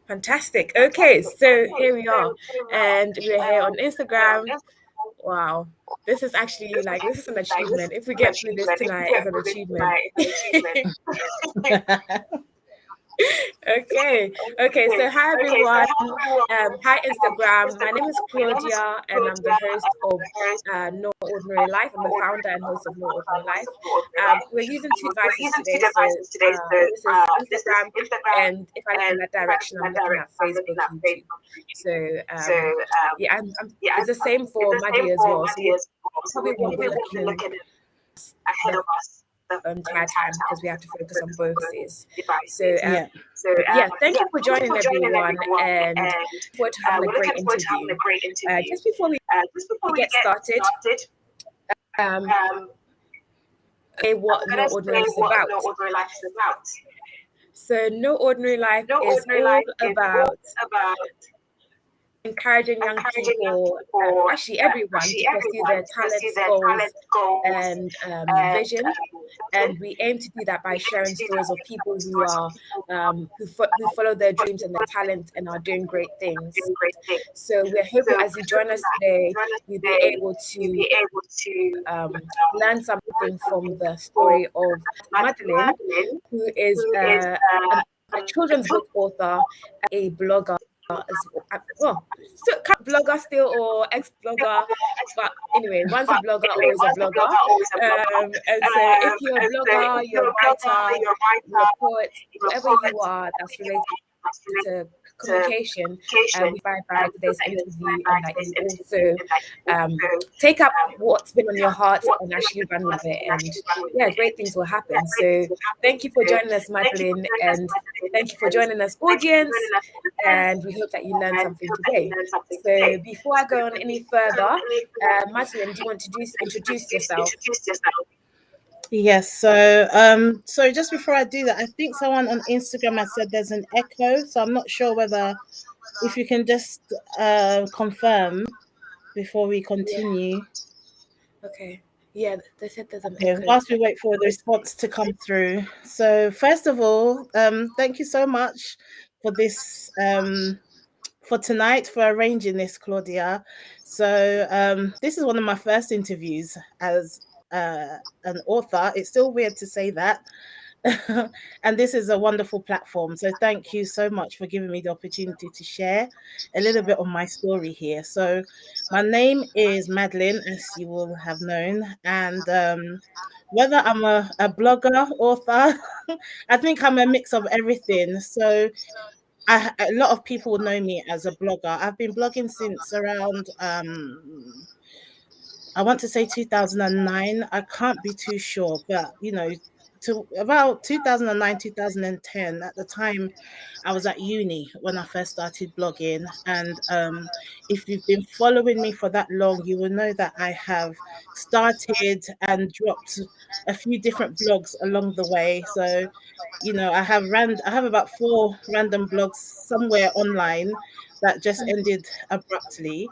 Fantastic. Okay, so here we are, and we're here on Instagram. Wow, this is actually this is an achievement. If we get through this tonight, it's an achievement. Okay. So hi everyone. Hi Instagram. My name is Claudia, and I'm the host of No Ordinary Life. I'm the founder and host of No Ordinary Life. We're using two devices today. So this is Instagram, and if I look in that direction, I'm looking at Facebook, YouTube. So yeah, it's the same for Maddie as well. So we probably won't be looking ahead of us the entire time because we have to focus on both devices. So thank you for joining everyone, and look forward to having a great interview. Just before we get started, what No Ordinary Life is about. So No Ordinary Life is all about encouraging young people, actually everyone, to pursue their talents, goals, and vision. And we aim to do that by sharing stories of people who are who follow their dreams and their talents and are doing great things. So we're hoping as you join us today, you'll be able to learn something from the story of Madeline, who is a children's book author, a blogger. Well, so blogger still or ex-blogger, but anyway, once a blogger, always a blogger. And so if you're a blogger, you're a writer, you're a poet, whatever you are that's related to communication, we by today's interview, and that you also take up what's been on your heart and actually run with it, and great things will happen. So thank you for joining us, Madeline, and thank you for joining us, audience, and we hope that you learned something today. So before I go on any further, Madeline, do you want to introduce yourself? Yes, so just before I do that, I think someone on Instagram has said there's an echo, so I'm not sure whether if you can just confirm before we continue. Okay. Yeah, they said there's an echo. Whilst we wait for the response to come through. So first of all, thank you so much for this for tonight, for arranging this, Claudia. So this is one of my first interviews as an author. It's still weird to say that. And this is a wonderful platform. So thank you so much for giving me the opportunity to share a little bit of my story here. So my name is Madeline, as you will have known. And whether I'm a blogger, author, I think I'm a mix of everything. So a lot of people know me as a blogger. I've been blogging since around I want to say 2009. I can't be too sure, but to about 2009, 2010. At the time, I was at uni when I first started blogging. And if you've been following me for that long, you will know that I have started and dropped a few different blogs along the way. So, I have about 4 random blogs somewhere online that just ended abruptly.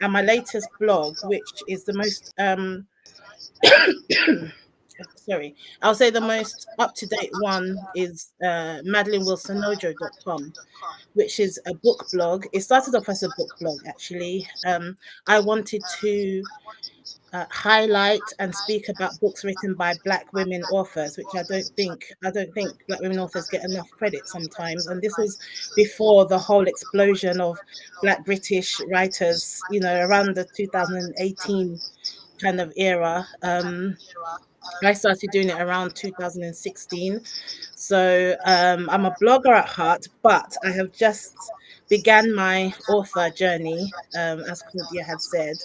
And my latest blog, which is the most sorry, I'll say the most up-to-date one, is MadelineWilson-Ojo.com, which is a book blog. It started off as a book blog, actually. I wanted to highlight and speak about books written by Black women authors, which I don't think Black women authors get enough credit sometimes. And this was before the whole explosion of Black British writers, around the 2018 kind of era. I started doing it around 2016. So I'm a blogger at heart, but I have just began my author journey, as Claudia had said.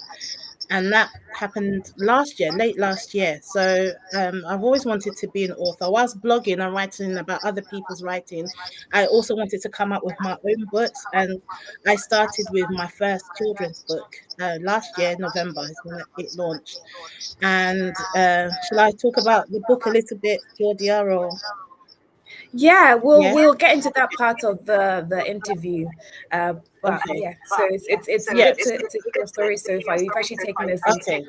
And that happened late last year. So I've always wanted to be an author. Whilst blogging and writing about other people's writing, I also wanted to come up with my own books. And I started with my first children's book last year, November is when it launched. And shall I talk about the book a little bit, Claudia? Or we'll get into that part of the interview. But okay. so it's good to hear your story so far. You've actually taken us into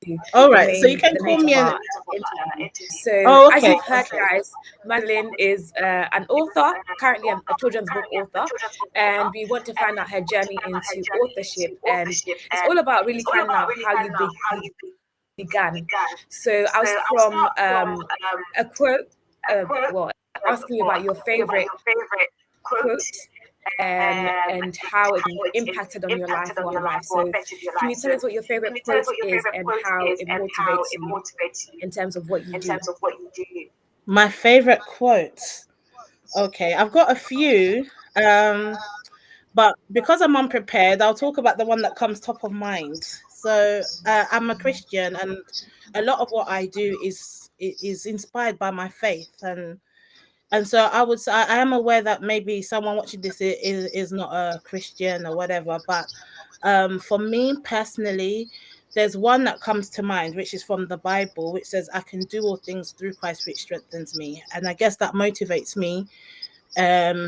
into All the right, so you main can the call meat of me an. our interview. So, Oh, as okay, you've heard, okay. guys, Madeline is an author, currently a children's book author, and we want to find out her journey into authorship. And it's all about really finding out how you began. So, I'll start from a quote, well, asking you about your favorite quote and how it impacted on your life or her life. So, can you tell us what your favorite quote is and how it motivates you in terms of what you do? My favorite quotes. Okay, I've got a few, but because I'm unprepared, I'll talk about the one that comes top of mind. So I'm a Christian, and a lot of what I do is inspired by my faith, and so I would say I am aware that maybe someone watching this is not a Christian or whatever, but for me personally, there's one that comes to mind, which is from the Bible, which says, "I can do all things through Christ, which strengthens me," and I guess that motivates me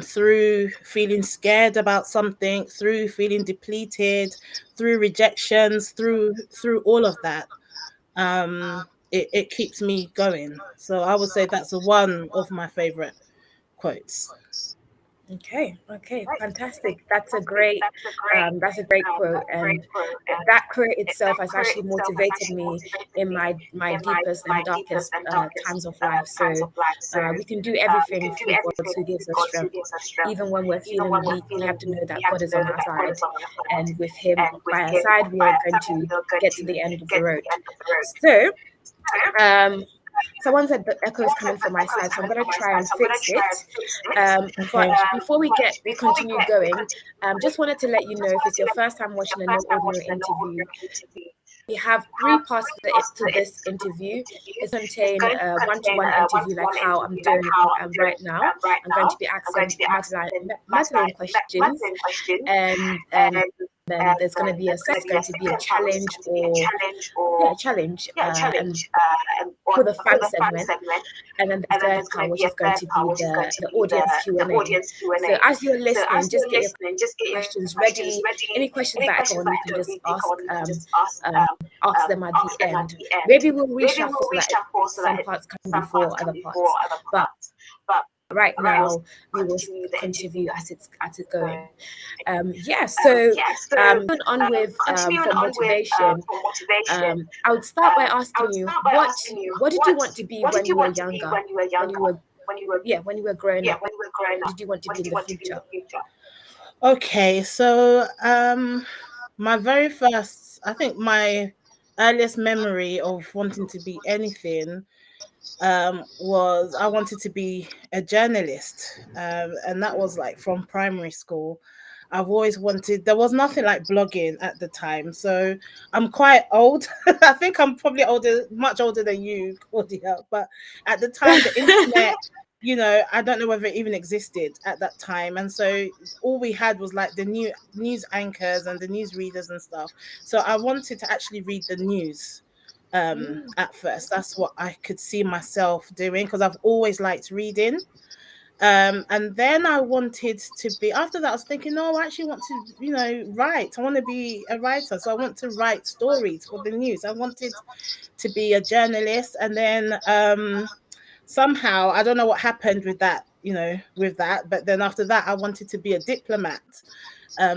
through feeling scared about something, through feeling depleted, through rejections, through all of that. It keeps me going. So I would say that's one of my favorite quotes. Okay, fantastic. That's a great quote, and that quote itself has actually motivated me in my deepest and darkest times of life. So we can do everything through God who gives us strength. Even when we're feeling weak, we have to know that God is on our side, and with Him by our side, we are going to get to the end of the road. So, um, someone said the echo is coming from my side, so I'm going to try and fix it. But Okay. before we continue going, just wanted to let you know, if it's your first time watching a No Ordinary interview, we have three parts to this interview. It contains a one-to-one interview, like how I'm doing right now. I'm going to be asking Madeline questions, and then there's going to be going to be a challenge, or yeah, a challenge, and for the fun segment, and then the third part, which is going to be the audience Q&A. So as you're listening, just get your questions ready. Any questions that are on, you can just um, ask them at the end. Maybe we'll reshuffle so that some parts come before other parts. But right now, we will continue as it's going. So going on with for motivation, I would start by asking you, what did you want to be when you were younger? When you were when you were growing up, what did you want to be in the future? Okay, so my very first, I think my earliest memory of wanting to be anything was I wanted to be a journalist, and that was like from primary school. I've always wanted. There was nothing like blogging at the time, so I'm quite old. I think I'm probably older, much older than you, Claudia. But at the time, the internet, I don't know whether it even existed at that time, and so all we had was like the new news anchors and the news readers and stuff. So I wanted to actually read the news at first. That's what I could see myself doing because I've always liked reading. And then I wanted to be, after that I was thinking, no, I actually want to, write. I want to be a writer. So I want to write stories for the news. I wanted to be a journalist. And then somehow, I don't know what happened with that, but then after that I wanted to be a diplomat.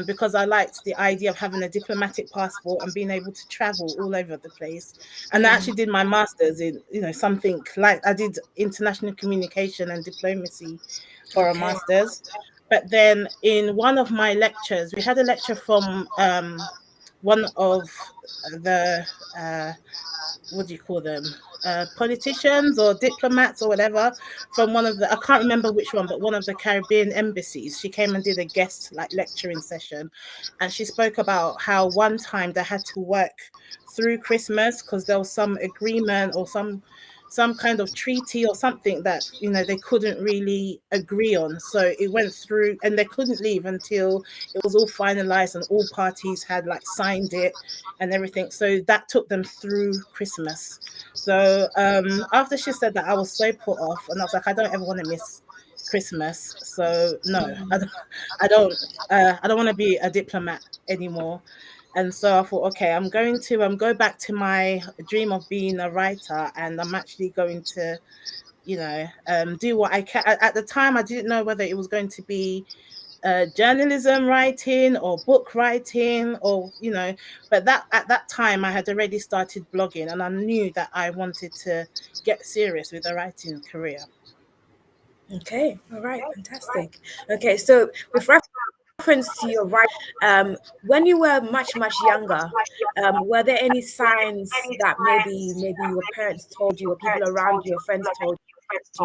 Because I liked the idea of having a diplomatic passport and being able to travel all over the place. And I actually did my master's in, something like I did international communication and diplomacy for a Okay. master's. But then in one of my lectures, we had a lecture from one of the what do you call them? Politicians or diplomats or whatever from one of the, I can't remember which one, but one of the Caribbean embassies. She came and did a guest like lecturing session, and she spoke about how one time they had to work through Christmas because there was some agreement or some kind of treaty or something that they couldn't really agree on. So it went through and they couldn't leave until it was all finalized and all parties had like signed it and everything. So that took them through Christmas. So after she said that, I was so put off, and I was like, I don't ever want to miss Christmas. So no, I don't want to be a diplomat anymore. And so I thought, okay, I'm going to go back to my dream of being a writer, and I'm actually going to, do what I can. At the time, I didn't know whether it was going to be journalism writing or book writing, or but that at that time I had already started blogging, and I knew that I wanted to get serious with a writing career. Okay, all right, fantastic. Okay, so with reference to your writing, when you were much younger, were there any signs that maybe your parents told you, or people around you, your friends told you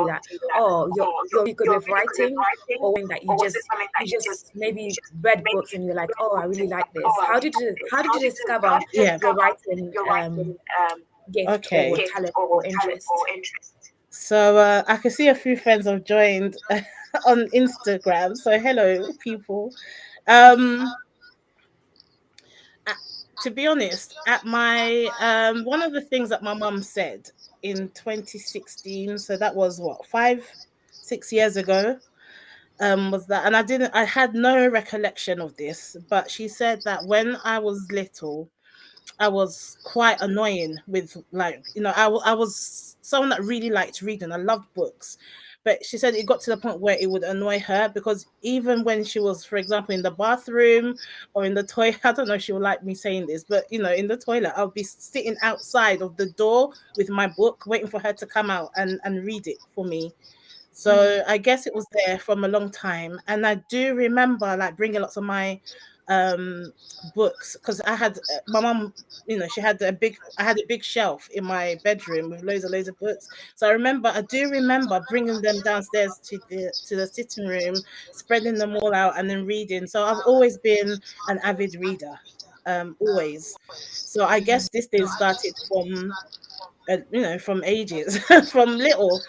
that, oh, you're really good with writing, or that you just maybe read books and you're like, oh, I really like this? How did you discover Yeah. your writing gift or Okay. talent or interest? So I can see a few friends have joined on Instagram. So hello, people. Um, to be honest, at my one of the things that my mum said in 2016, so that was what, 5, 6 years ago, was that, and I had no recollection of this, but she said that when I was little, I was quite annoying with, like, I was someone that really liked reading. I loved books. But she said it got to the point where it would annoy her, because even when she was, for example, in the bathroom or in the toilet, I don't know if she would like me saying this, but in the toilet, I'll be sitting outside of the door with my book, waiting for her to come out and read it for me. So I guess it was there from a long time. And I do remember, like, bringing lots of my um books, because I had my mum, she had I had a big shelf in my bedroom with loads of books. So I do remember bringing them downstairs to the sitting room, spreading them all out and then reading. So I've always been an avid reader, always. So I guess this thing started from from ages, from little.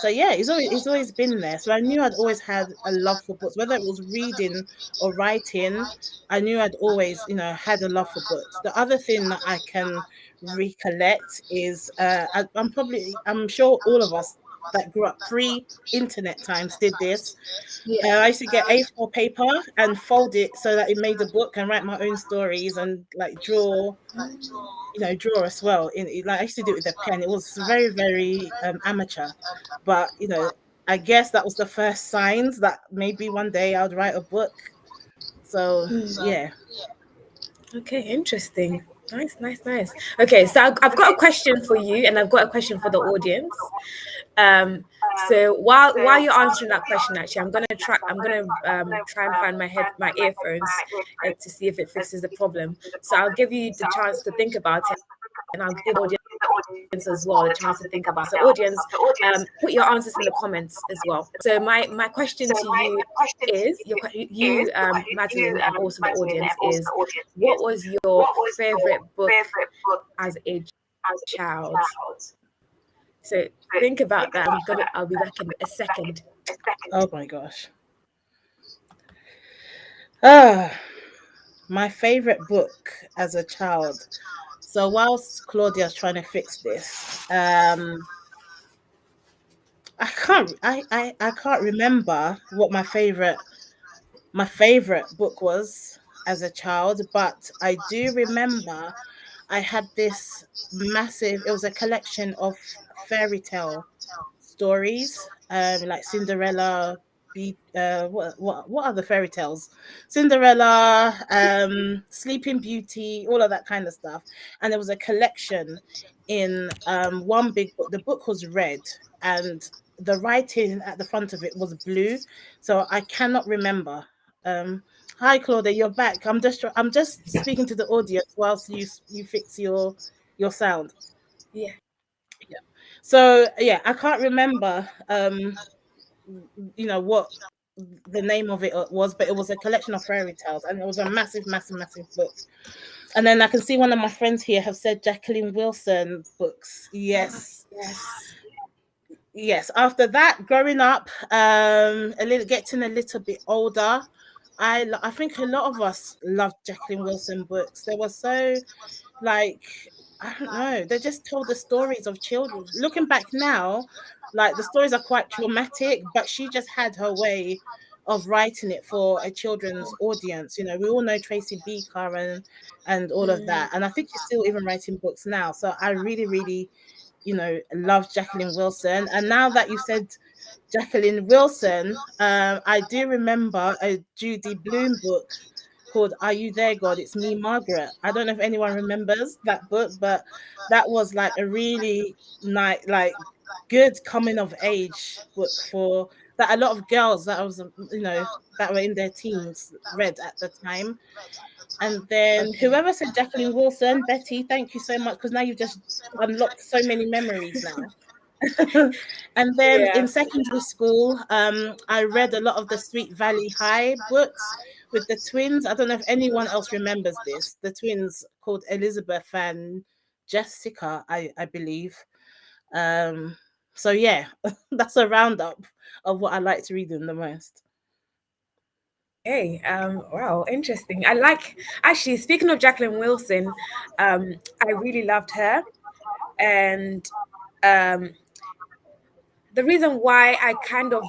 So yeah, it's always been there. So I knew I'd always had a love for books, whether it was reading or writing. I knew I'd always, had a love for books. The other thing that I can recollect is, I'm sure all of us that grew up pre-internet times did this. Yeah. I used to get A4 paper and fold it so that it made a book, and write my own stories, and like draw as well. Like, I used to do it with a pen. It was very, very amateur, but I guess that was the first signs that maybe one day I'd write a book. So yeah. Okay, interesting. Nice, nice, nice. Okay, so I've got a question for you, and I've got a question for the audience. So while you're answering that question, actually, I'm gonna try and find my earphones to see if it fixes the problem. So I'll give you the chance to think about it, and I'll give the audience as well a chance to think about. So audience, put your answers in the comments as well. So my question to you is, Madeline, and also the audience, is, what was your favorite book as a child? So think about that. I'll be back in a second. Oh my gosh. Ah, my favorite book as a child. So whilst Claudia's trying to fix this, I can't remember what my favorite book was as a child, but I do remember I had this massive, it was a collection of fairy tale stories, like Cinderella, what other fairy tales? Cinderella, Sleeping Beauty, all of that kind of stuff. And there was a collection in one big book. The book was red, and the writing at the front of it was blue. So I cannot remember. Hi Claudia, you're back. I'm just speaking to the audience whilst you fix your sound. Yeah. Yeah. So yeah, I can't remember what the name of it was, but it was a collection of fairy tales, and it was a massive, massive, massive book. And then I can see one of my friends here have said Jacqueline Wilson books. Yes. Yes. Yes. After that, growing up, getting a little bit older, I think a lot of us loved Jacqueline Wilson books. They were so, like, I don't know, they just told the stories of children. Looking back now, like, the stories are quite traumatic, but she just had her way of writing it for a children's audience. You know, we all know Tracy Beaker and all of Mm, that, and I think she's still even writing books now. So I really, really, you know, love Jacqueline Wilson. And now that you said Jacqueline Wilson, I do remember a Judy Blume book called Are You There, God? It's Me, Margaret. I don't know if anyone remembers that book, but that was like a really nice, like good coming of age book for that a lot of girls that was, you know, that were in their teens read at the time. And then okay. whoever said Jacqueline Wilson, Betty, thank you so much, because now you've just unlocked so many memories now. And then Yeah. in secondary school, I read a lot of the Sweet Valley High books with the twins. I don't know if anyone else remembers this. The twins called Elizabeth and Jessica, I believe. Um, so yeah, that's a roundup of what I like to read in the most. Hey, wow, interesting. I like actually speaking of Jacqueline Wilson, I really loved her, and um, the reason why I kind of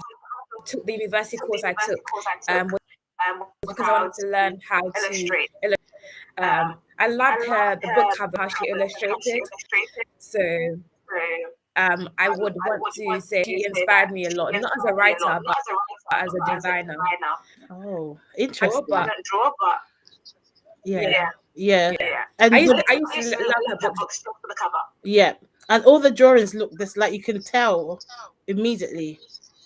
took the university course I took was because I wanted to learn how to illustrate. I loved her the book cover, how she illustrated. So I would want to say she inspired me a lot, not as a writer, but as a designer. Oh, Draw, interesting. but Yeah, yeah, yeah, yeah. and would I used to love her books. yeah, and all the drawings look this like you can tell immediately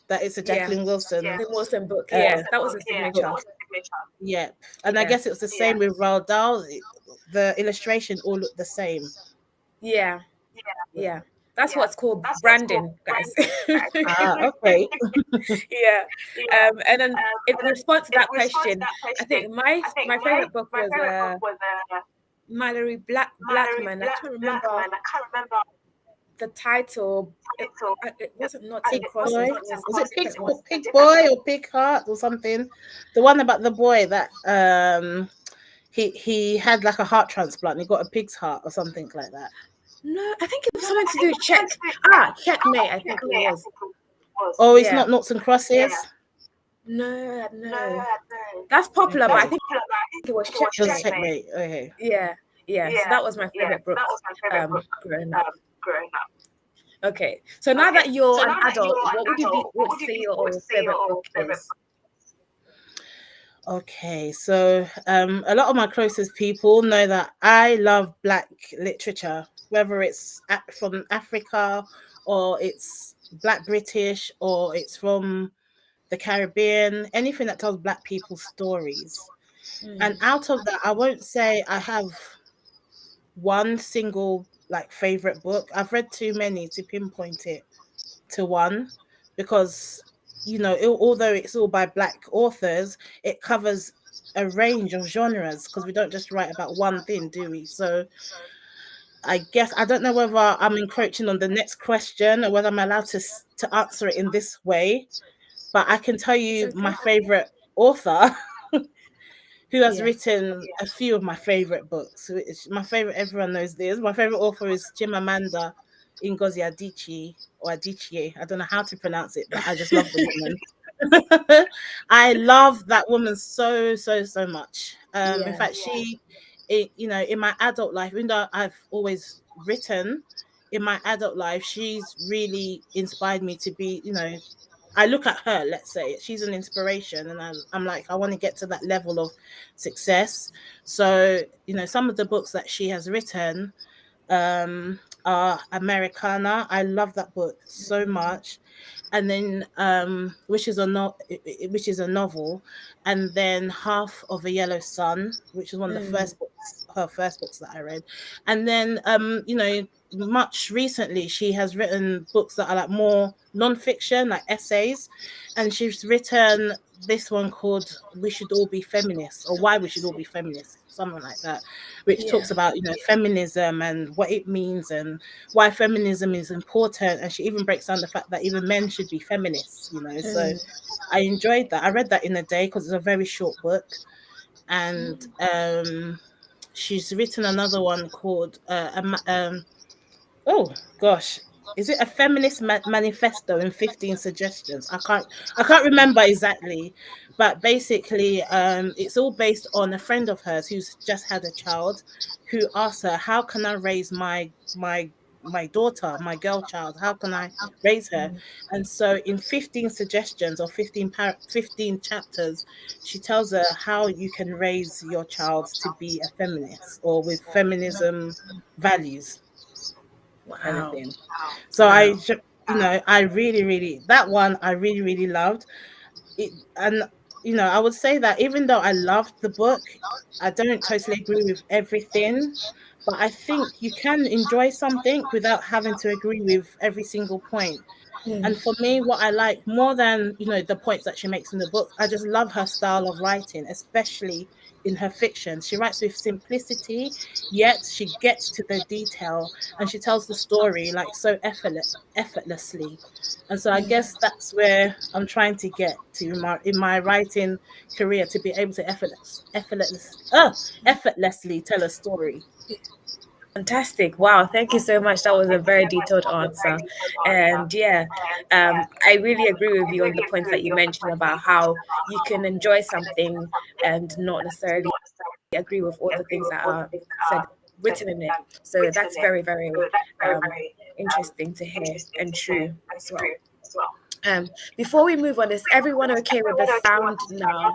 that it's a Yeah, Jacqueline Wilson the Wilson book. uh, Yeah, that was a signature. book. Yeah, and I Yeah, guess it was the same with Roald Dahl. The illustration all looked the same. yeah, yeah. That's what's called branding, guys. Ah, okay. Yeah. And then in response to that question, I think my favorite book was Mallory Blackman. I can't remember the title. It wasn't Knots Pig and boy. Crosses. It was Was a it different one. Pig boy or Pig heart or something? The one about the boy that he had like a heart transplant. And he got a pig's heart or something like that. No, I think it was something to do with checkmate. I think it was. Oh, it's Yeah. not Noughts and Crosses. No, no. That's popular, but I Okay, think it was it was checkmate. checkmate. Okay. Yeah, yeah. So that was my favorite book growing up. Okay. So now that you're an adult, what would you say your favorite book is? Okay, so a lot of my closest people know that I love Black literature, whether it's from Africa or it's Black British or it's from the Caribbean, anything that tells Black people's stories. And Mm. out of that, I won't say I have one single like favorite book. I've read too many to pinpoint it to one because although it's all by Black authors, it covers a range of genres because we don't just write about one thing, do we? So I guess I don't know whether I'm encroaching on the next question or whether I'm allowed to answer it in this way, but I can tell It's you my okay. favorite author who has Yeah. written a few of my favorite books. My favorite, everyone knows this. My favorite author is Chimamanda Ngozi Adichie or Adichie. I don't know how to pronounce it, but I just love the woman. I love that woman so so so much. In Yeah. fact, in my adult life, even though I've always written, in my adult life, she's really inspired me to be. I look at her, let's say she's an inspiration, and I'm like, I want to get to that level of success. So some of the books that she has written are Americana. I love that book so much. And then which is a novel, and then Half of a Yellow Sun, which is one of the Mm. her first books that I read. And then much recently she has written books that are like more non-fiction, like essays, and she's written this one called We Should All Be Feminists, or Why We Should All Be Feminists, something like that, which Yeah. talks about feminism and what it means and why feminism is important. And she even breaks down the fact that even men should be feminists. So Mm. I enjoyed that. I read that in a day because it's a very short book. And she's written another one called oh gosh, is it a feminist manifesto in 15 suggestions? I can't remember exactly, but basically it's all based on a friend of hers who's just had a child, who asked her, how can I raise my daughter, my girl child, how can I raise her? Mm. And so in 15 suggestions, or 15 chapters, she tells her how you can raise your child to be a feminist or with feminism values, kind of Wow. thing. So Wow. I really, really, that one I really, really loved it. And I would say that even though I loved the book, I don't totally agree with everything, but I think you can enjoy something without having to agree with every single point. Mm. And for me, what I like more than, the points that she makes in the book, I just love her style of writing, especially in her fiction. She writes with simplicity, yet she gets to the detail, and she tells the story like so effortlessly. And so I guess that's where I'm trying to get to in my writing career, to be able to effortlessly tell a story. Fantastic. Wow. Thank you so much. That was a very detailed answer. And yeah, I really agree with you on the points that you mentioned about how you can enjoy something and not necessarily agree with all the things that are said, written in it. So that's very, very um, interesting to hear and true as well. Before we move on, is everyone okay with the sound now?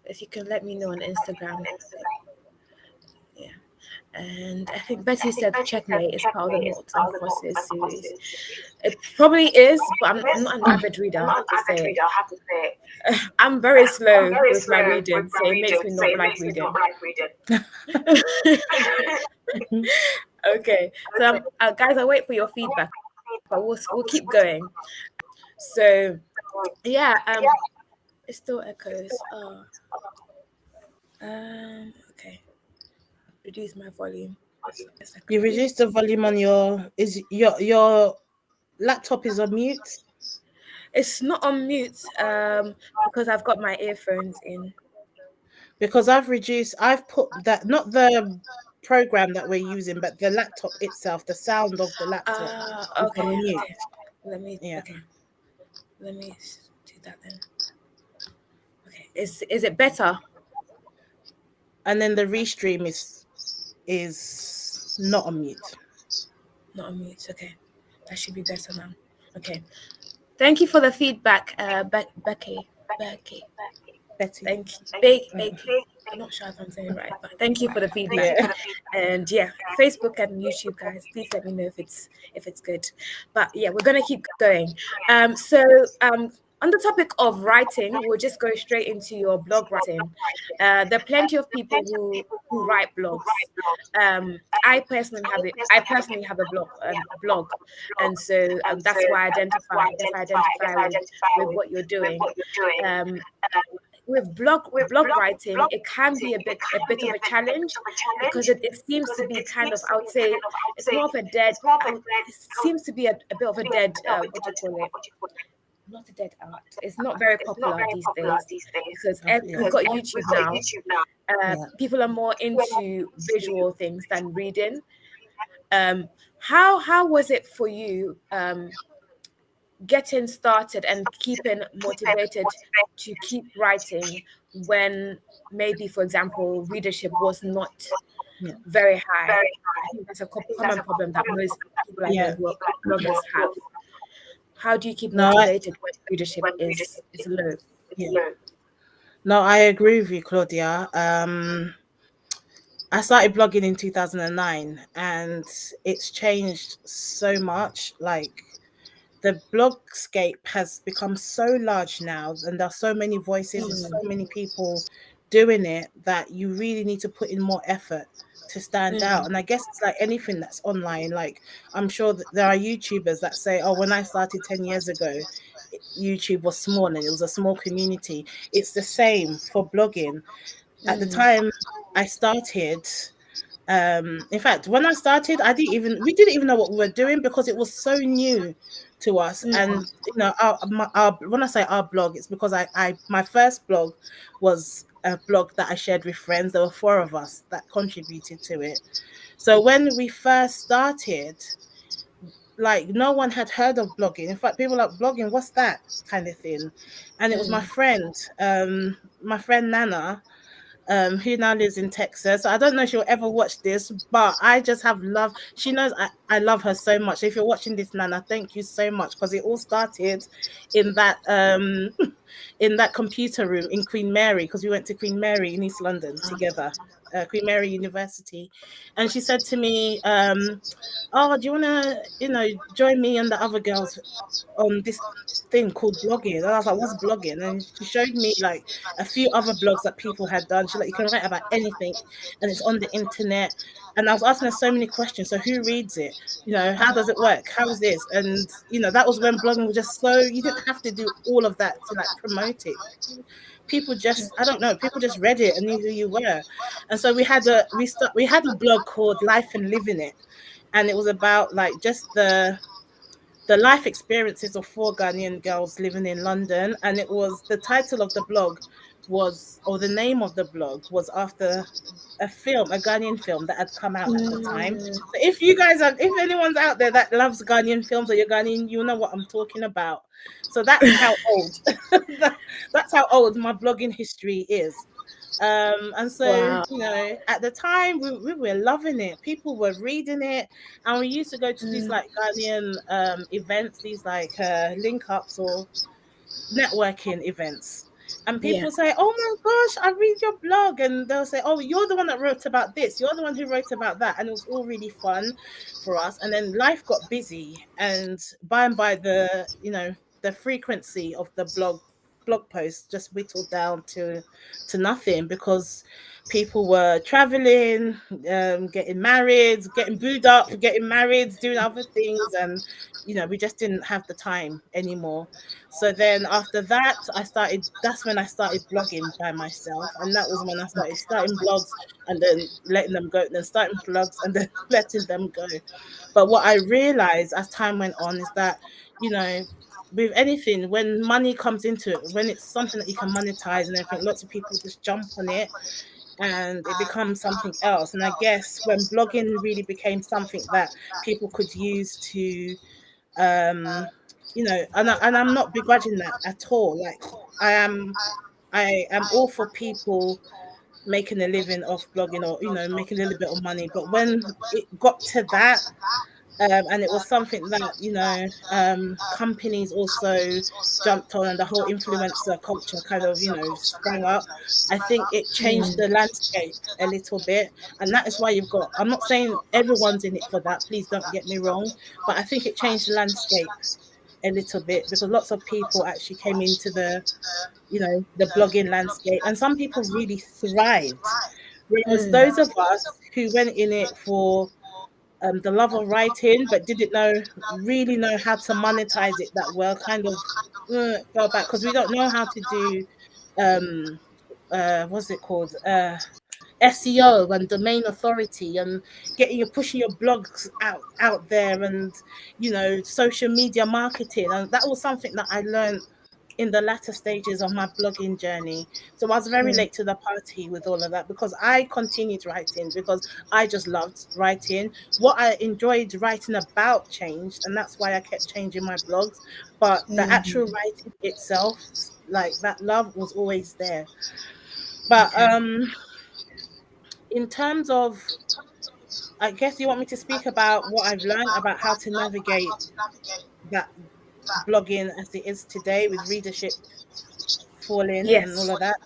If you can let me know on Instagram. Yeah. And I think Betty said Checkmate is part of the Noughts and Crosses series. It probably is, but I'm not an avid reader, I have to say. I'm very slow with my reading, so it makes me not like reading. Okay, so guys, I wait for your feedback, but we'll keep going. So yeah, it still echoes. Oh, okay, reduce my volume. Yes, I You can do. reduce the volume on your laptop is on mute? It's not on mute because I've got my earphones in. Because I've put that, not the program that we're using, but the laptop itself, the sound of the laptop is on Okay, mute. okay. Let me. Yeah. Okay, let me do that then. Okay, is it better? And then the restream is not on mute. Not on mute. Okay, that should be better now. Okay, thank you for the feedback, Becky. Becky. Betty. Thank you. Mm. Becky. I'm not sure if I'm saying it right, but thank you for the feedback. Yeah. And yeah, Facebook and YouTube guys, please let me know if it's good. But yeah, we're gonna keep going. On the topic of writing, we'll just go straight into your blog writing. There are plenty of people who write blogs. I personally have a blog, and so that's why I guess I identify with what you're doing. Um, with blog writing, it can be a bit of a challenge because it seems to be kind of, I would say, it's more of a dead. It seems to be a bit of a dead. What do you call it? Not a dead art. It's not very popular these days because Yeah. we've got YouTube now. Yeah. People are more into visual things than reading. How was it for you? Getting started and keeping motivated to keep writing when maybe, for example, readership was not Yeah. very high. I think that's a common problem that most people I know Yeah. who are bloggers have. How do you keep No, motivated when readership is low? yeah. No, I agree with you, Claudia. I started blogging in 2009, and it's changed so much. Like, the blogscape has become so large now, and there are so many voices and so Mm, many people doing it, that you really need to put in more effort to stand out. mm, And I guess it's like anything that's online. Like, I'm sure that there are YouTubers that say, oh, when I started 10 years ago, YouTube was small and it was a small community. It's the same for blogging. At the mm, time I started, in fact, when I started, we didn't even know what we were doing, because it was so new to us. And mm, our when I say our blog, it's because I my first blog was a blog that I shared with friends. There were four of us that contributed to it. So when we first started, like no one had heard of blogging. In fact, people were like, blogging, what's that kind of thing? And it was my friend Nana, who now lives in Texas. So I don't know if she'll ever watch this, but I just have love. She knows I love her so much. If you're watching this, Nana, thank you so much, because it all started in that in that computer room in Queen Mary, because we went to Queen Mary in East London together, Queen Mary University. And she said to me, oh, do you want to, join me and the other girls on this thing called blogging? And I was like, what's blogging? And she showed me like a few other blogs that people had done. She's like, you can write about anything and it's on the internet. And I was asking her so many questions. So who reads it? How does it work? How is this? And that was when blogging was just so, you didn't have to do all of that to like promote it. People just, I don't know, people just read it and knew who you were. And so we had a blog called Life and Living It. And it was about like just the life experiences of 4 Ghanaian girls living in London. And it was, the title of the blog was, or the name of the blog was after a Ghanaian film that had come out at the time. So if anyone's out there that loves Ghanaian films, or you're Ghanaian, you know what I'm talking about. So that's how old, that's how old my blogging history is. And so, Wow. at the time we were loving it. People were reading it, and we used to go to these like Ghanaian events, these like link ups or networking events. And people say, oh my gosh, I read your blog. And they'll say, oh, you're the one that wrote about this. You're the one who wrote about that. And it was all really fun for us. And then life got busy. And by and by, the frequency of the blog posts just whittled down to nothing, because people were traveling, getting married, getting booed up, getting married, doing other things. And we just didn't have the time anymore. So then after that, that's when I started blogging by myself. And that was when I starting blogs and then letting them go, and then starting blogs and then letting them go. But what I realized as time went on is that, with anything, when money comes into it, when it's something that you can monetize and everything, lots of people just jump on it and it becomes something else. And I guess when blogging really became something that people could use to and I'm not begrudging that at all. Like I am all for people making a living off blogging, or making a little bit of money. But when it got to that, and it was something that companies also jumped on, and the whole influencer culture kind of sprang up, I think it changed the landscape a little bit. And that is why I'm not saying everyone's in it for that, please don't get me wrong, but I think it changed the landscape a little bit, because lots of people actually came into the blogging landscape, and some people really thrived, whereas those of us who went in it for the love of writing but didn't really know how to monetize it that well, kind of fell back, because we don't know how to do what's it called, SEO and domain authority, and pushing your blogs out there, and social media marketing. And that was something that I learned in the latter stages of my blogging journey. So I was very late to the party with all of that, because I continued writing because I just loved writing. What I enjoyed writing about changed, and that's why I kept changing my blogs. But the actual writing itself, like that love was always there. But in terms of, I guess you want me to speak about what I've learned about how to navigate that blogging as it is today, with readership falling and all Yes. of that.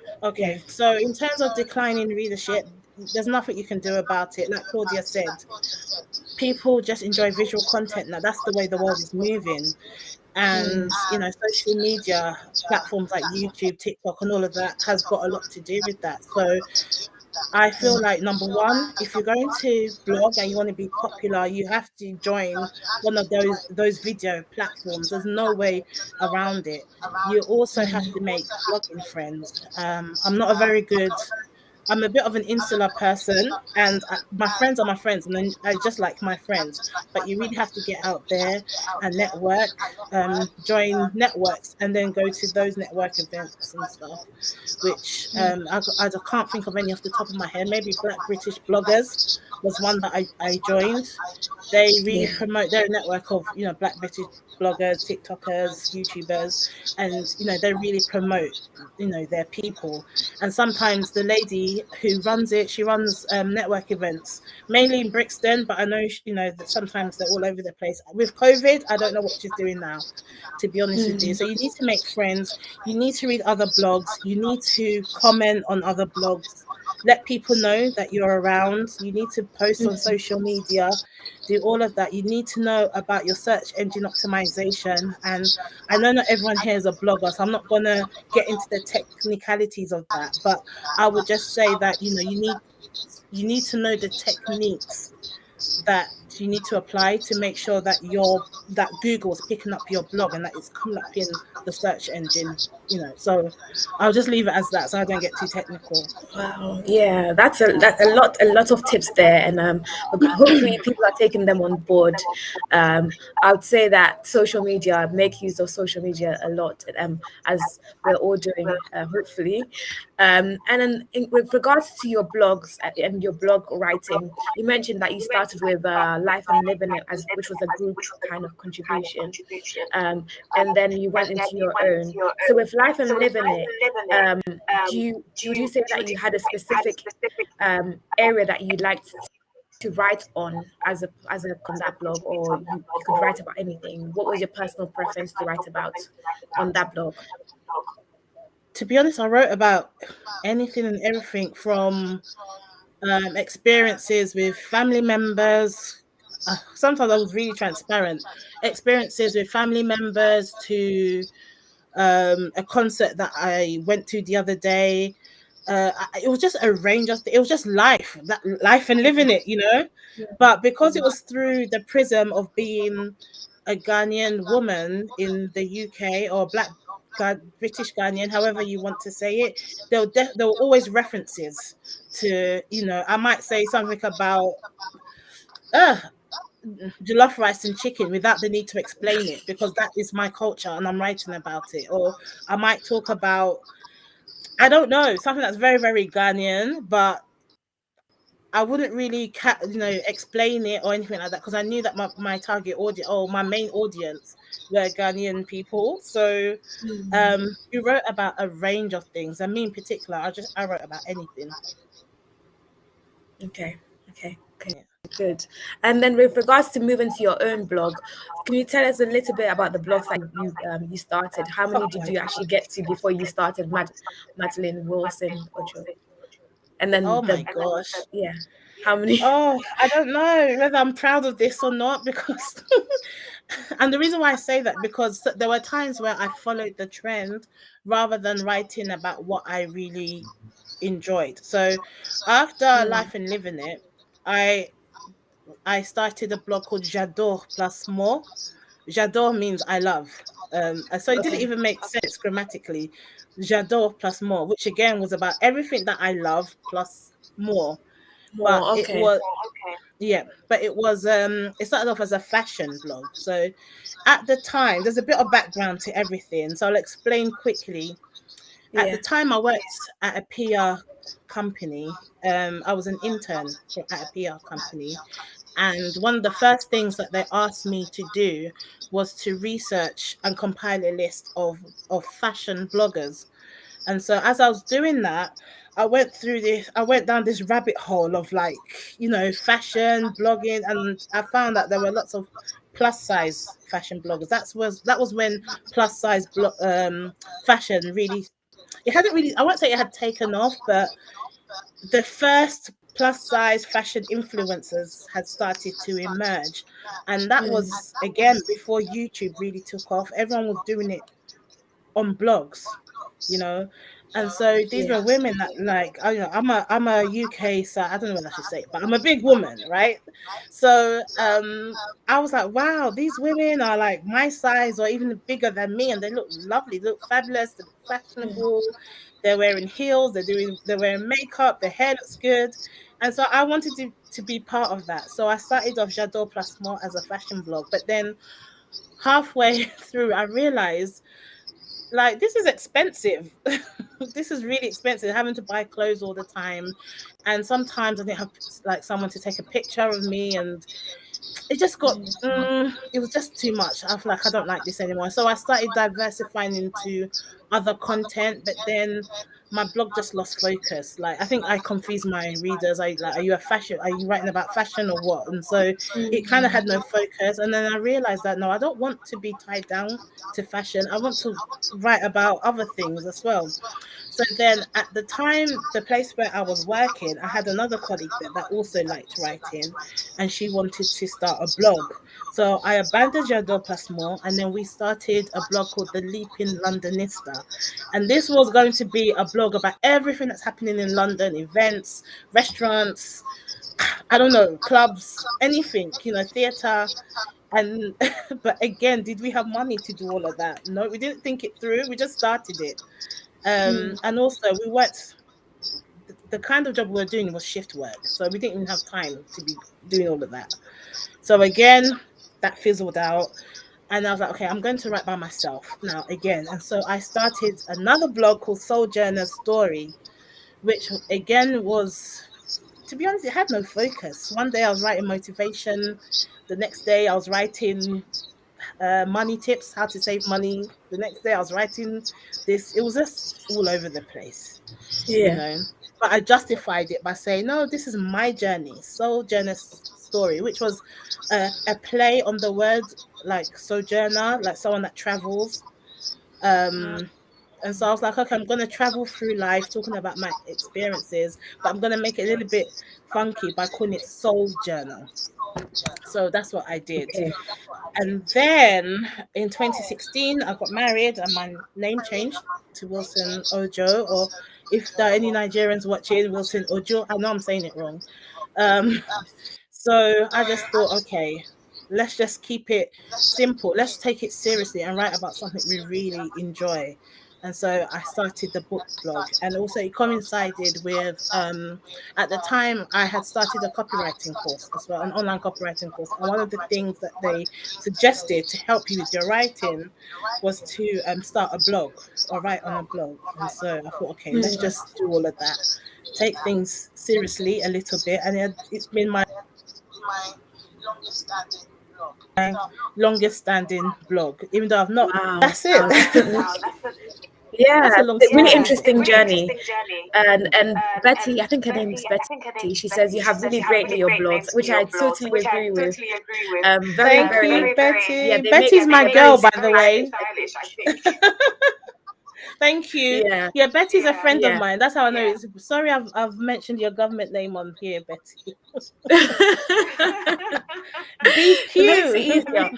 Yeah. Okay, so in terms of declining readership, there's nothing you can do about it. Like Claudia said, people just enjoy visual content now. That's the way the world is moving. And social media platforms like YouTube, TikTok, and all of that has got a lot to do with that. So I feel like, number one, if you're going to blog and you want to be popular, you have to join one of those video platforms. There's no way around it. You also have to make blogging friends. I'm not a very good I'm a bit of an insular person, and my friends are my friends, and then I just like my friends. But you really have to get out there and network, join networks, and then go to those network events and stuff. Which I just can't think of any off the top of my head. Maybe Black British Bloggers was one that I joined. They really Yeah. promote their network of, Black British bloggers, TikTokers, YouTubers, and they really promote, their people. And sometimes the lady who runs it, she runs network events mainly in Brixton, but I know that sometimes they're all over the place. With COVID, I don't know what she's doing now, to be honest with you. So you need to make friends, you need to read other blogs, you need to comment on other blogs, let people know that you're around, you need to post on social media, do all of that. You need to know about your search engine optimization. And I know not everyone here is a blogger, so I'm not going to get into the technicalities of that, but I would just say that you need to know the techniques that you need to apply to make sure that Google's picking up your blog and that it's coming up in the search engine. So I'll just leave it as that so I don't get too technical. Wow, yeah, that's a lot of tips there, and hopefully people are taking them on board. I would say that social media, make use of social media a lot, as we're all doing, hopefully. And then with regards to your blogs and your blog writing, you mentioned that you started with Life and Living It, as which was a group kind of contribution, and then you went into your own. So with Life and Living It, do you would you say that you had a specific area that you liked to write on as a on that blog, or you could write about anything? What was your personal preference to write about on that blog? To be honest, I wrote about anything and everything from experiences with family members. Sometimes I was really transparent. Experiences with family members to a concert that I went to the other day. It was just a range of it was just life and living it. But because it was through the prism of being a Ghanaian woman in the UK, or British Ghanaian, however you want to say it, there were always references to, I might say something about uh jollof rice and chicken without the need to explain it, because that is my culture and I'm writing about it. Or I might talk about, I don't know, something that's very, very Ghanaian, but I wouldn't really, explain it or anything like that, because I knew that my target audience, or my main audience, were Ghanaian people. So we wrote about a range of things, and me in particular, I wrote about anything. Okay, okay, Yeah. good. And then with regards to moving to your own blog, can you tell us a little bit about the blogs that you started? How Oh many did my you actually get to before you started Madeline Wilson-Ojo? And oh then my gosh. yeah, how many? Oh, I don't know whether I'm proud of this or not, because and the reason why I say that, because there were times where I followed the trend rather than writing about what I really enjoyed. So after Life and Living It, I I started a blog called J'adore plus more. J'adore means I love. So it didn't Okay, even make sense grammatically. J'adore plus more, which again was about everything that I love plus more. But more. it Okay, was Yeah, but it started off as a fashion blog. So at the time, there's a bit of background to everything. So I'll explain quickly. At the yeah. time I worked at a PR company. I was an intern at a PR company. And one of the first things that they asked me to do was to research and compile a list of fashion bloggers. And so as I was doing that, I went down this rabbit hole of, like, fashion blogging, and I found that there were lots of plus size fashion bloggers. That was when plus size fashion really, it hadn't really, I won't say it had taken off, but the first plus size fashion influencers had started to emerge. And that was again before YouTube really took off. Everyone was doing it on blogs, you know. And so these Yeah. were women that, like, I'm a UK, so I don't know what I should say, but I'm a big woman, right? So I was like, wow, these women are like my size or even bigger than me, and they look lovely, they look fabulous, they look fashionable. They're wearing heels, they're wearing makeup, their hair looks good. And so I wanted to be part of that. So I started off J'adore Placement as a fashion blog, but then halfway through I realized, like, this is expensive. This is really expensive, having to buy clothes all the time. And sometimes I didn't have like someone to take a picture of me, and it just got it was just too much. I feel like I don't like this anymore. So I started diversifying into other content, but then my blog just lost focus. Like, I think I confused my readers. I like, are you writing about fashion or what? And so it kind of had no focus. And then I realized that no, I don't want to be tied down to fashion. I want to write about other things as well. So then at the time, the place where I was working, I had another colleague there that also liked writing, and she wanted to start a blog. So I abandoned J'adore Placement, and then we started a blog called The Leaping Londonista. And this was going to be a blog about everything that's happening in London, events, restaurants, I don't know, clubs, anything, theatre. And but again, did we have money to do all of that? No, we didn't think it through. We just started it. And also we worked, the kind of job we were doing was shift work, so we didn't even have time to be doing all of that. So again, that fizzled out, and I was like, okay, I'm going to write by myself now again. And so I started another blog called Sojourner Story, which again was, to be honest, it had no focus. One day I was writing motivation, the next day I was writing money tips, how to save money. The next day I was writing this. It was just all over the place, you Yeah. know. But I justified it by saying, no, this is my journey. Sojourner Story, which was a play on the word, like sojourner, like someone that travels. And so I was like, okay, I'm going to travel through life talking about my experiences, but I'm going to make it a little bit funky by calling it Soul Journal. So that's what I did. Okay. And then in 2016, I got married and my name changed to Wilson-Ojo, or if there are any Nigerians watching, Wilson-Ojo. I know I'm saying it wrong. Um, so I just thought, okay, let's just keep it simple. Let's take it seriously and write about something we really enjoy. And so I started the book blog, and also it coincided with at the time I had started a copywriting course as well, an online copywriting course. And one of the things that they suggested to help you with your writing was to start a blog or write on a blog. And so I thought, okay, let's just do all of that, take things seriously a little bit. And it's been my longest standing blog, even though I've not. Wow. That's it. Yeah, That's a long really story. interesting journey. And Betty, I think her name's Betty. She says you have really great your blogs, which I totally agree with. Very, Thank very, you, Betty. yeah. Betty's my They're girl, very by the way. stylish, I think. Thank you. Yeah, Yeah, Betty's a friend of yeah. mine. That's how I know. It's sorry, I've mentioned your government name on here, Betty. It makes it BQ. easier.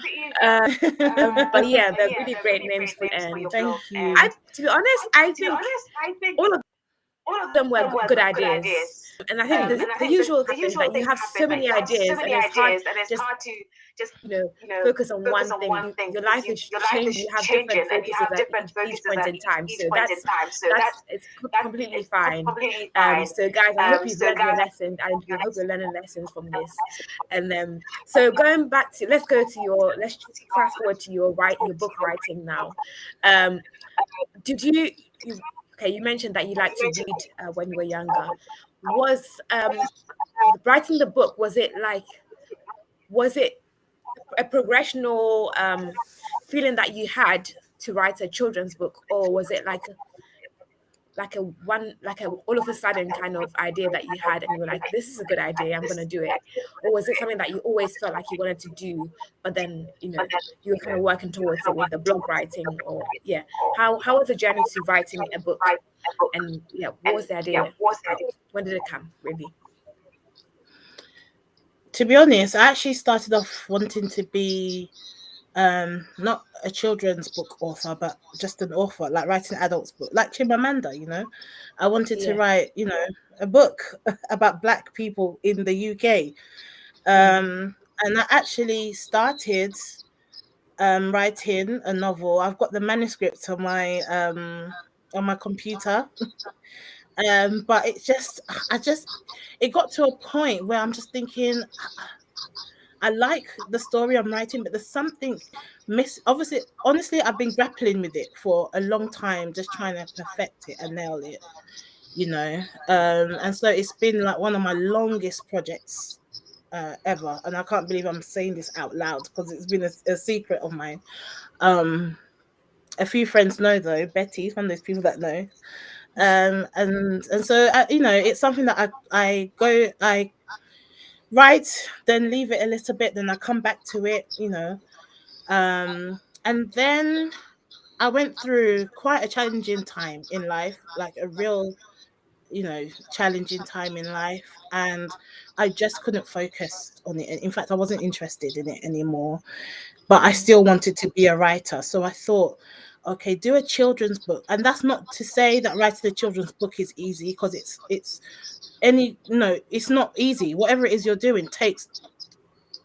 But yeah, they're really great names for you. And Thank you. to be honest, I think all of them were good ideas. And I think the usual happens that you have so many ideas and it's hard just you know focus on one thing. Your life is changing. You have different focuses at each point in time. So it's completely fine. So guys, I hope you've learned your lesson and we hope you're learning lessons from this. And then so going back to let's fast forward to your book writing now. Did you okay, you mentioned that you liked to read when you were younger. Was writing the book, was it a progressional feeling that you had to write a children's book, or was it like a all of a sudden kind of idea that you had and you were like, this is a good idea, I'm gonna do it? Or was it something that you always felt like you wanted to do, but then you were kind of working towards it with the blog writing? Or how was the journey to writing a book? And what was the idea? When did it come, really? To be honest, I actually started off wanting to be not a children's book author, but just an author, like writing adults book, like Chimamanda, you know. I wanted to Yeah. write, you know, a book about Black people in the UK. Mm. And I actually started writing a novel. I've got the manuscript on my computer. But it just I just it got to a point where I'm just thinking I like the story I'm writing, but there's something miss. Obviously, honestly, I've been grappling with it for a long time, just trying to perfect it and nail it, you know. And so it's been like one of my longest projects ever, and I can't believe I'm saying this out loud because it's been a secret of mine. Um, a few friends know though. Betty's one of those people that know. And so you know, it's something that I write, then leave it a little bit, then I come back to it, you know. And then I went through quite a challenging time in life, like a real, you know, challenging time in life, and I just couldn't focus on it. In fact, I wasn't interested in it anymore, but I Mm. still wanted to be a writer. So I thought, okay, do a children's book. And that's not to say that writing a children's book is easy, because it's any no, it's not easy. Whatever it is you're doing takes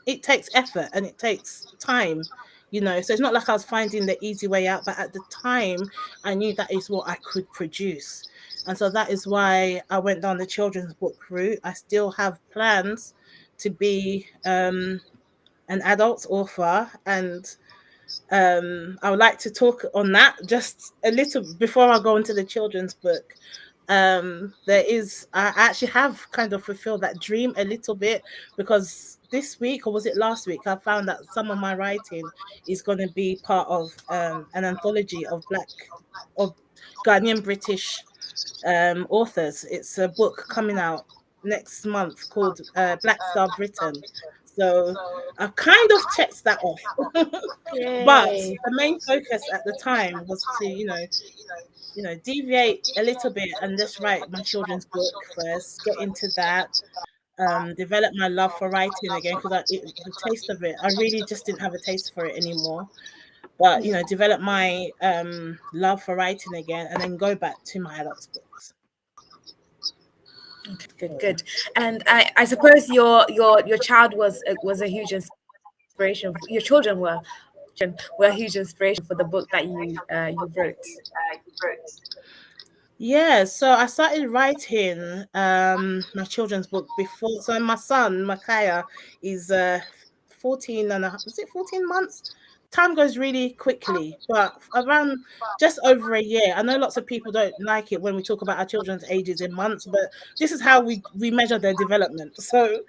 effort and it takes time, you know. So it's not like I was finding the easy way out, but at the time I knew that is what I could produce. And so that is why I went down the children's book route. I still have plans to be an adult author, and I would like to talk on that just a little before I go into the children's book. There is I actually have kind of fulfilled that dream a little bit, because this week, or was it last week, I found that some of my writing is going to be part of an anthology of Ghanaian British authors. It's a book coming out next month called Black Star Britain. So I've kind of checked that off. But Yay. the main focus at the time was to, deviate a little bit and just write my children's book first, get into that, develop my love for writing again, because the taste of it, I really just didn't have a taste for it anymore. But Yeah. develop my love for writing again, and then go back to my adults books. Okay, good, good. And I suppose your child was a huge inspiration. Your children were a huge inspiration for the book that you wrote. Yeah, so I started writing my children's book before. So my son, Micaiah, is 14 and a half, was it 14 months? Time goes really quickly, but around just over a year. I know lots of people don't like it when we talk about our children's ages in months, but this is how we measure their development. So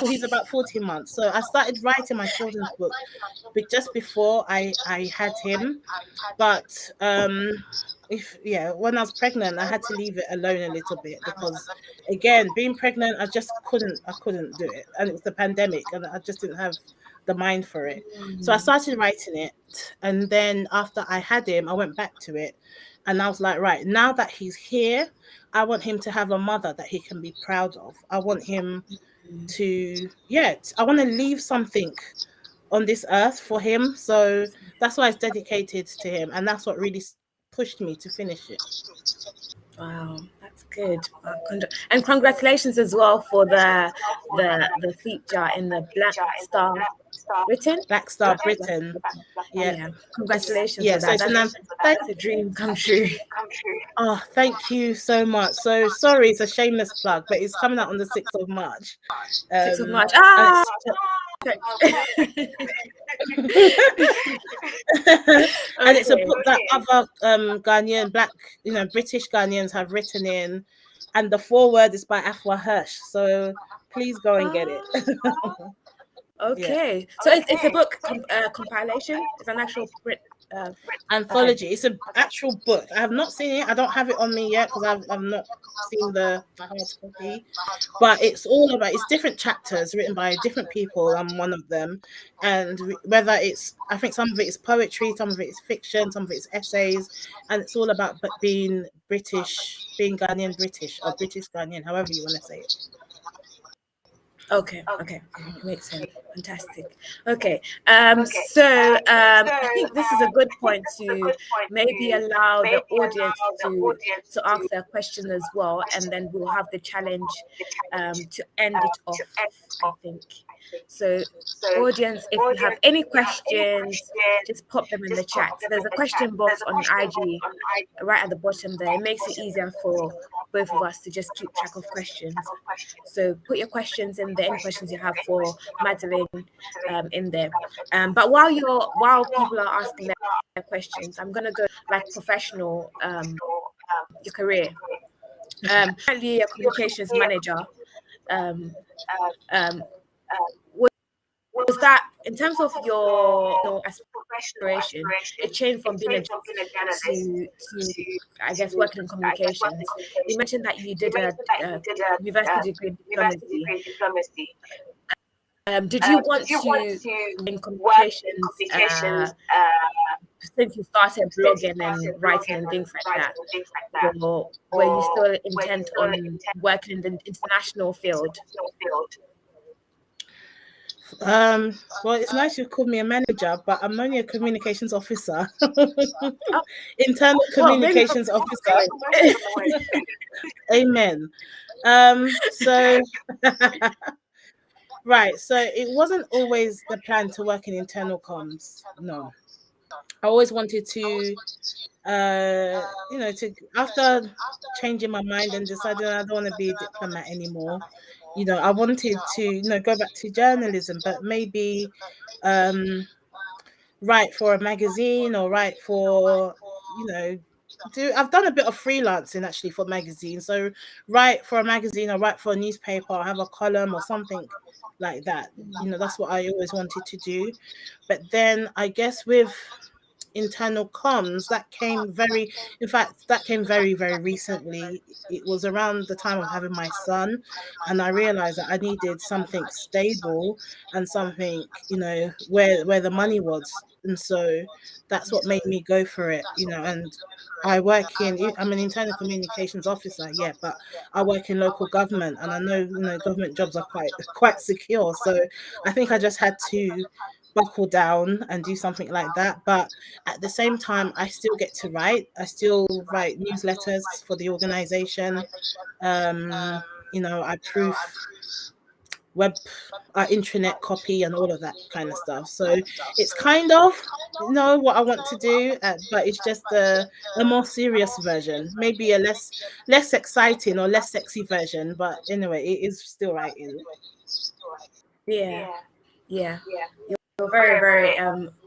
he's about 14 months. So I started writing my children's book just before I had him. But when I was pregnant, I had to leave it alone a little bit, because again, being pregnant, I couldn't do it, and it was the pandemic, and I just didn't have the mind for it. So I Mm. started writing it, and then after I had him, I went back to it, and I was like, right, now that he's here, I want him to have a mother that he can be proud of. I want him to, I want to leave something on this earth for him. So that's why it's dedicated to him, and that's what really pushed me to finish it. Wow, that's good. Wow, and congratulations as well for the feature in the Black Star written. Black Star Britain. Yeah. Yeah, congratulations Yeah, for so that. it's an That's a dream come true. oh, thank you so much. So sorry, it's a shameless plug, but it's coming out on the 6th of March. 6th of March. And Ah, it's and it's a okay. book that other Ghanaian black, British Ghanaians have written in, and the foreword is by Afua Hirsch. So please go and get it. Ah, Yeah. okay. So it's a book compilation. It's an actual print. Okay. Anthology. It's an actual book. I have not seen it. I don't have it on me yet, because I've not seen the hard copy. But it's different chapters written by different people. I'm one of them, and whether I think some of it is poetry, some of it is fiction, some of it is essays, and it's all about being British, being Ghanaian British, or British Ghanaian, however you want to say it. Okay, okay, okay. Makes sense. Fantastic. Okay. I think this is a good point to maybe allow the audience to ask their question as well, and then we'll have the challenge to end it off, I think. So audience, if you have any questions, just pop them in the chat. There's a question box on IG right at the bottom there. It makes it easier for both of us to just keep track of questions. So put your questions in there, any questions you have for Madeline in there. But while people are asking their questions, I'm gonna go like professional your career. Currently a communications manager. Um, um, was that in terms of your aspiration? It changed from being a journalist to I guess working in communications. You mentioned that you did a university degree in diplomacy. Did you want to in communications since you started blogging and writing and things like that, or were you still intent on working in the international field? Well, it's nice you called me a manager, but I'm only a communications officer. Oh, Internal well, maybe communications officer. Amen. So right, so it wasn't always the plan to work in internal comms. No. I always wanted to to after changing my mind and deciding I don't want to be a diplomat anymore, I wanted to, go back to journalism, but maybe um write for a magazine or write for, I've done a bit of freelancing actually for magazines. So write for a magazine or write for a newspaper or have a column or something like that. That's what I always wanted to do. But then I guess with internal comms that came very, very recently. It was around the time of having my son, and I realized that I needed something stable and something, where the money was. And so that's what made me go for it. And I'm an internal communications officer, yeah, but I work in local government, and I know, government jobs are quite secure. So I think I just had to buckle down and do something like that. But at the same time, I still get to write. I still write newsletters for the organization. I proof web intranet copy and all of that kind of stuff. So it's kind of, what I want to do, but it's just a more serious version, maybe a less exciting or less sexy version. But anyway, it is still writing. Yeah, yeah. You're very, very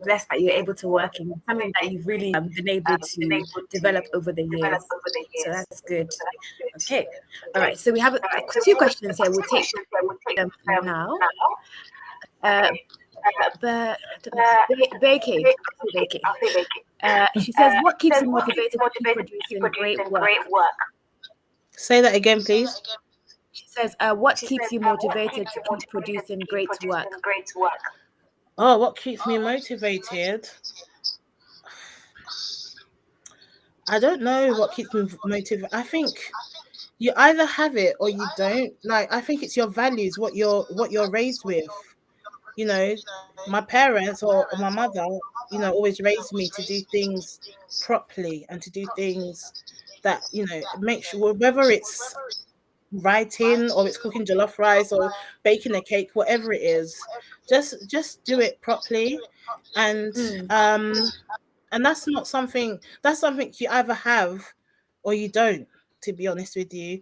blessed that you're able to work in something that you've really been able to develop over the years. So that's good. Okay. All right. So we have two questions here. We'll take them now. But Becky, she says, what keeps you motivated to keep producing great work? Say that again, please. She says, what keeps you motivated to keep producing great work? Oh, what keeps me motivated? I don't know what keeps me motivated. I think you either have it or you don't. Like, I think it's your values, what you're raised with. My parents or my mother, always raised me to do things properly and to do things that, make sure, whether it's writing or it's cooking jollof rice or baking a cake, whatever it is, just do it properly. And and that's something you either have or you don't, to be honest with you.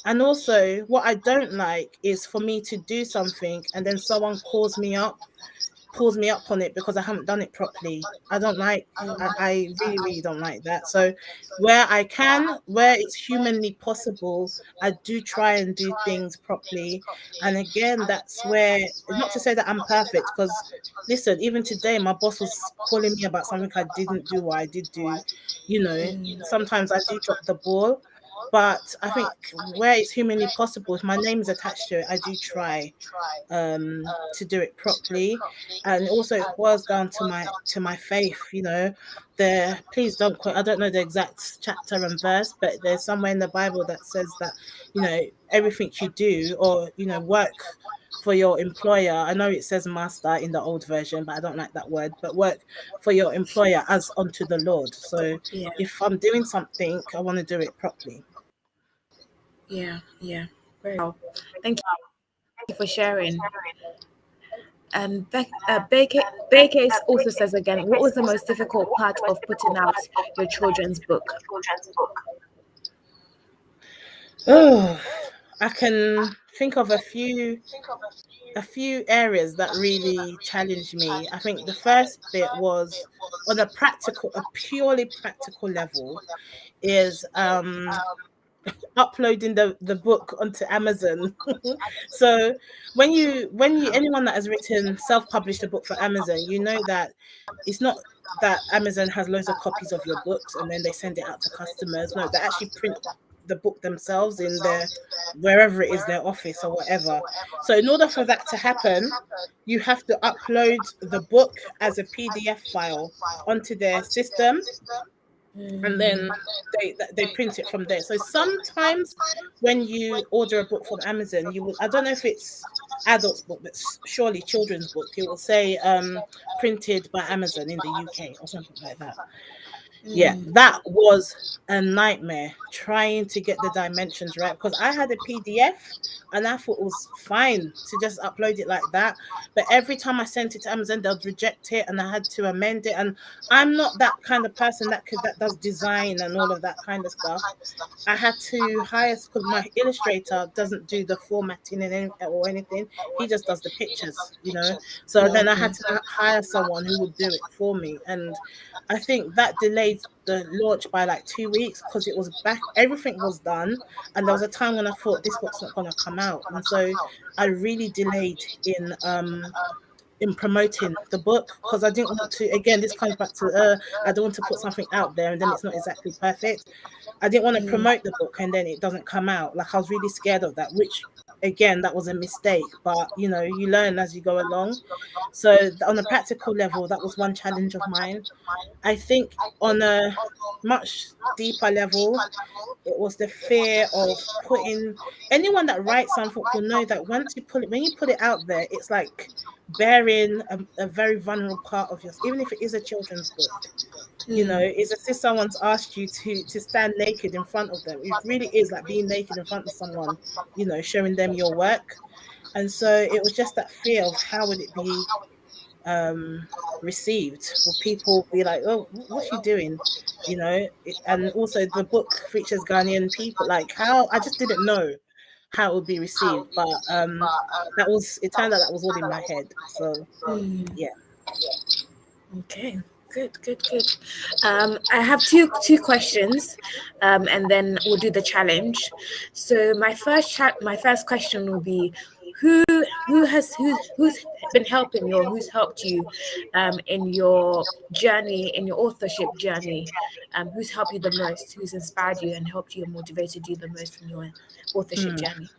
And also, what I don't like is for me to do something and then someone pulls me up on it because I haven't done it properly. I don't like, I really, really don't like that. So where it's humanly possible, I do try and do things properly. And again, that's where, not to say that I'm perfect, because listen, even today, my boss was calling me about something I didn't do or I did do. Sometimes I do drop the ball. But I think where it's humanly possible, if my name is attached to it, I do try to do it properly. And also it boils down to my faith. Please don't quote, I don't know the exact chapter and verse, but there's somewhere in the Bible that says that everything you do or work for your employer. I know it says master in the old version, but I don't like that word. But work for your employer as unto the Lord. So Yeah. if I'm doing something, I want to do it properly. Yeah. Very well. Thank you for sharing. And Baycase also says again, what was the most difficult part of putting out your children's book? Oh, I can think of a few areas that really challenged me. I think the first bit was on a purely practical level, is uploading the book onto Amazon. So anyone that has written self-published a book for Amazon, you know that it's not that Amazon has loads of copies of your books and then they send it out to customers. No, they actually print the book themselves in their wherever it is, their office or whatever. So in order for that to happen, you have to upload the book as a PDF file onto their system, and then they print it from there. So sometimes when you order a book from Amazon, you will, I don't know if it's adults book, but surely children's book, it will say printed by Amazon in the UK or something like that. Yeah, that was a nightmare trying to get the dimensions right, because I had a PDF and I thought it was fine to just upload it like that. But every time I sent it to Amazon, they'd reject it and I had to amend it. And I'm not that kind of person that does design and all of that kind of stuff. I had to hire, because my illustrator doesn't do the formatting or anything. He just does the pictures, you know. So then I had to hire someone who would do it for me. And I think that delayed the launch by like 2 weeks, because it was back, everything was done. And there was a time when I thought this book's not going to come out. And so I really delayed in promoting the book, because I didn't want to, again, this comes back to I don't want to put something out there and then it's not exactly perfect. I didn't want to promote the book and then it doesn't come out. Like, I was really scared of that, which again, that was a mistake, but you know, you learn as you go along. So on a practical level, that was one challenge of mine. I think on a much deeper level, it was the fear of putting, anyone that writes something will know that once you put it, when you put it out there, it's like bearing a very vulnerable part of yours, even if it is a children's book. You know, it's as if someone's asked you to stand naked in front of them. It really is like being naked in front of someone, you know, showing them your work. And so it was just that fear of how would it be received. Will people be like, oh, what's she doing? You know, and also the book features Ghanaian people. Like, how, I just didn't know how it would be received. But it turned out that was all in my head. So yeah. Okay, good. I have two questions, and then we'll do the challenge. So my first question will be, who's been helping you, or who's helped you in your journey, in your authorship journey? Who's helped you the most? Who's inspired you and helped you and motivated you the most in your authorship journey?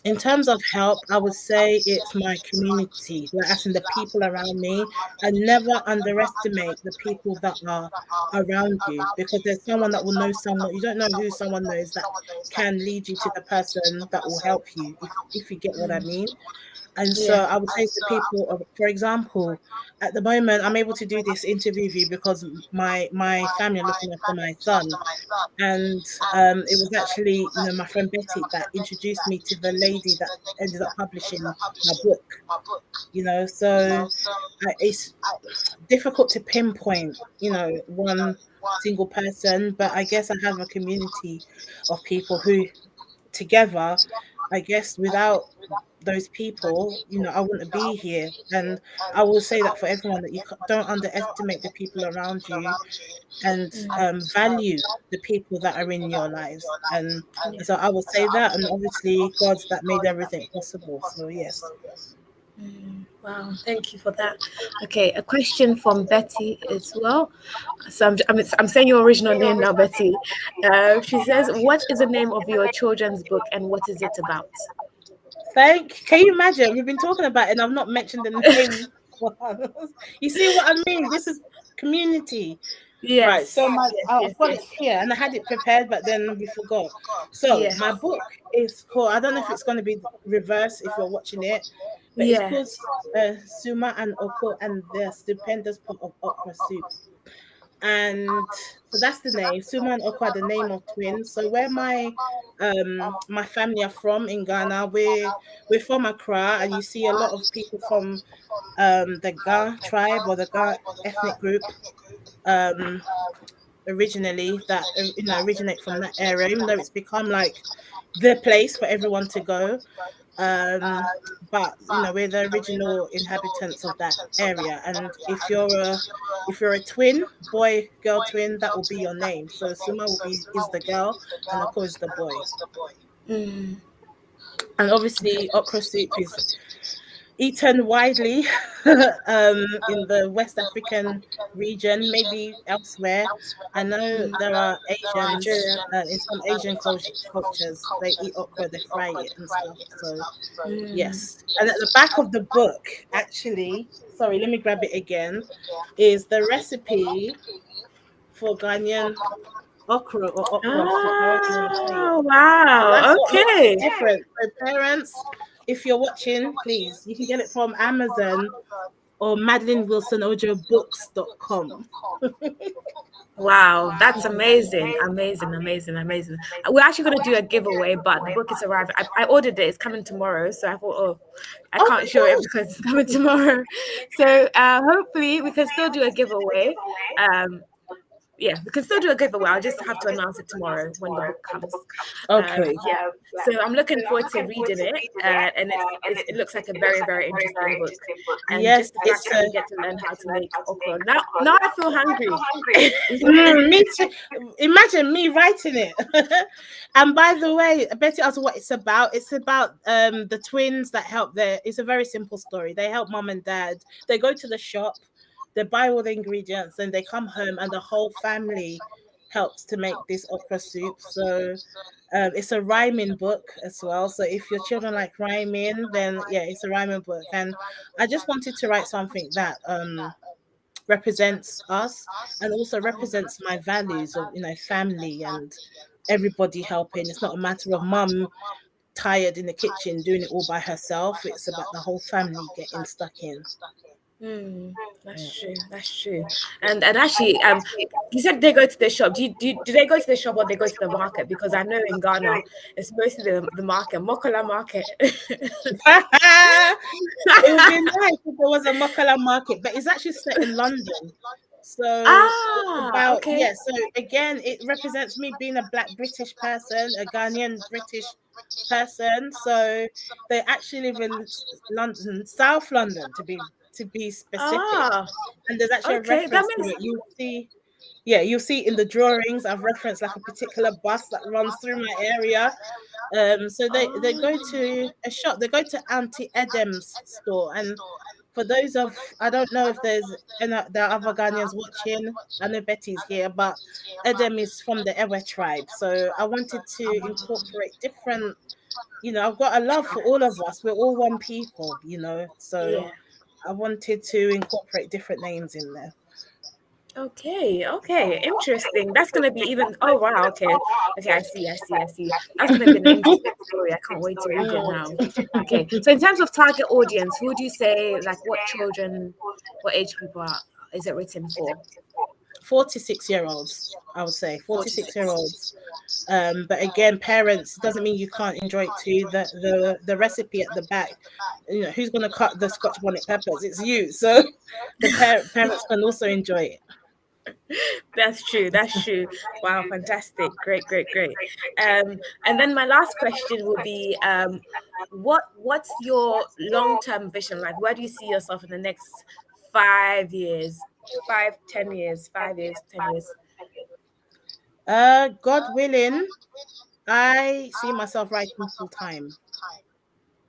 In terms of help, I would say it's my community, like as in the people around me. And never underestimate the people that are around you, because there's someone that will know someone. You don't know who someone knows that can lead you to the person that will help you, if you get what I mean. And so Yeah. I would say to people, for example, at the moment, I'm able to do this interview with you because my family are looking after my son. And it was actually, you know, my friend Betty that introduced me to the lady that ended up publishing my book, you know. So it's difficult to pinpoint, you know, one single person, but I guess I have a community of people who together, I guess without those people, you know, I wouldn't be here. And I will say that for everyone, that you don't underestimate the people around you, and value the people that are in your lives. And so I will say that, and obviously God's that made everything possible. So yes. Wow, thank you for that. Okay, a question from Betty as well. So I'm saying your original name now, Betty. She says, "What is the name of your children's book and what is it about?" Can you imagine? We've been talking about it and I've not mentioned the name. You see what I mean? This is community. Right. Yes. So Yes. I've got it here and I had it prepared, but then we forgot. So Yeah. my book is called, I don't know if it's going to be reversed if you're watching it. but it's Yeah. called Suma and Oko and the Stupendous Pot of Okra Soup. And so that's the name. Suma and Oko are the name of twins. So where my family are from in Ghana, we're from Accra, and you see a lot of people from the Ga tribe or the Ga ethnic group um originally that originate from that area, even though it's become like the place for everyone to go. um but we're the original inhabitants of that area, and if you're a twin, boy girl twin, that will be your name. So Suma will be is the girl and Oko is the boy. Mm. And obviously okra soup is eaten widely in the West African region, maybe elsewhere. I know there are Asians, Nigeria. in some Asian cultures, they eat okra, they fry it and stuff. So, Mm. yes. And at the back of the book, actually, sorry, let me grab it again, is the recipe for Ghanaian okra or okra soup, however you want to say it. Oh, And that's wow. what makes it Okay. different. So, parents, if you're watching, please, you can get it from Amazon or Madeline Wilson-Ojo books.com. Wow, that's amazing, amazing, amazing, amazing. We're actually going to do a giveaway, but the book is arriving. I ordered it; it's coming tomorrow. So I thought, oh, I Oh can't my show it gosh. because it's coming tomorrow. So hopefully we can still do a giveaway. Um, yeah, we can still do a giveaway. I'll just have to announce it tomorrow when the book comes. Okay. Yeah, so I'm looking forward to reading it, and it looks like a very very interesting book, and Yes, just the fact it's that we get to learn how to make okra. Now I feel hungry. me too. Imagine me writing it. And by the way, Betty asked what it's about. It's about the twins that help their it's a very simple story. They help mom and dad. They go to the shop, they buy all the ingredients, and they come home and the whole family helps to make this okra soup. So it's a rhyming book as well. So if your children like rhyming, then yeah, it's a rhyming book. And I just wanted to write something that represents us and also represents my values of family and everybody helping. It's not a matter of mum tired in the kitchen doing it all by herself. It's about the whole family getting stuck in. Hmm, Yeah. that's true. That's true. And actually, you said they go to the shop. Do they go to the shop or they go to the market? Because I know in Ghana, it's mostly the market, Mokola market. It would be nice if there was a Makala market, but it's actually set in London. So it's Ah, about, okay. yeah, so again, it represents me being a black British person, a Ghanaian British person. So they actually live in London, South London to be specific. Ah, And there's actually a okay. That reference to makes it. You'll see in the drawings I've referenced like a particular bus that runs through my area. So they go to a shop, they go to Auntie Edem's store. And for those of I don't know if there are other Ghanaians watching. I know Betty's here, but Edem is from the Ewe tribe. So I wanted to incorporate different, I've got a love for all of us. We're all one people, so yeah. I wanted to incorporate different names in there. Okay, okay, interesting. That's gonna be even. Oh wow, okay, okay. I see. That's gonna be an interesting story. I can't wait to read it now. Okay, so in terms of target audience, who do you say like what children, what age group is it written for? 46-year-olds, I would say 46. 46-year-olds. But again, parents doesn't mean you can't enjoy it too. The recipe at the back, who's going to cut the Scotch bonnet peppers? It's you. So the parents can also enjoy it. That's true. That's true. Wow, fantastic. Great, great, great. And then my last question will be what's your long-term vision? Like where do you see yourself in the next 5 years? 5, 10 years, 5 years, 10 years. God willing, I see myself writing full time.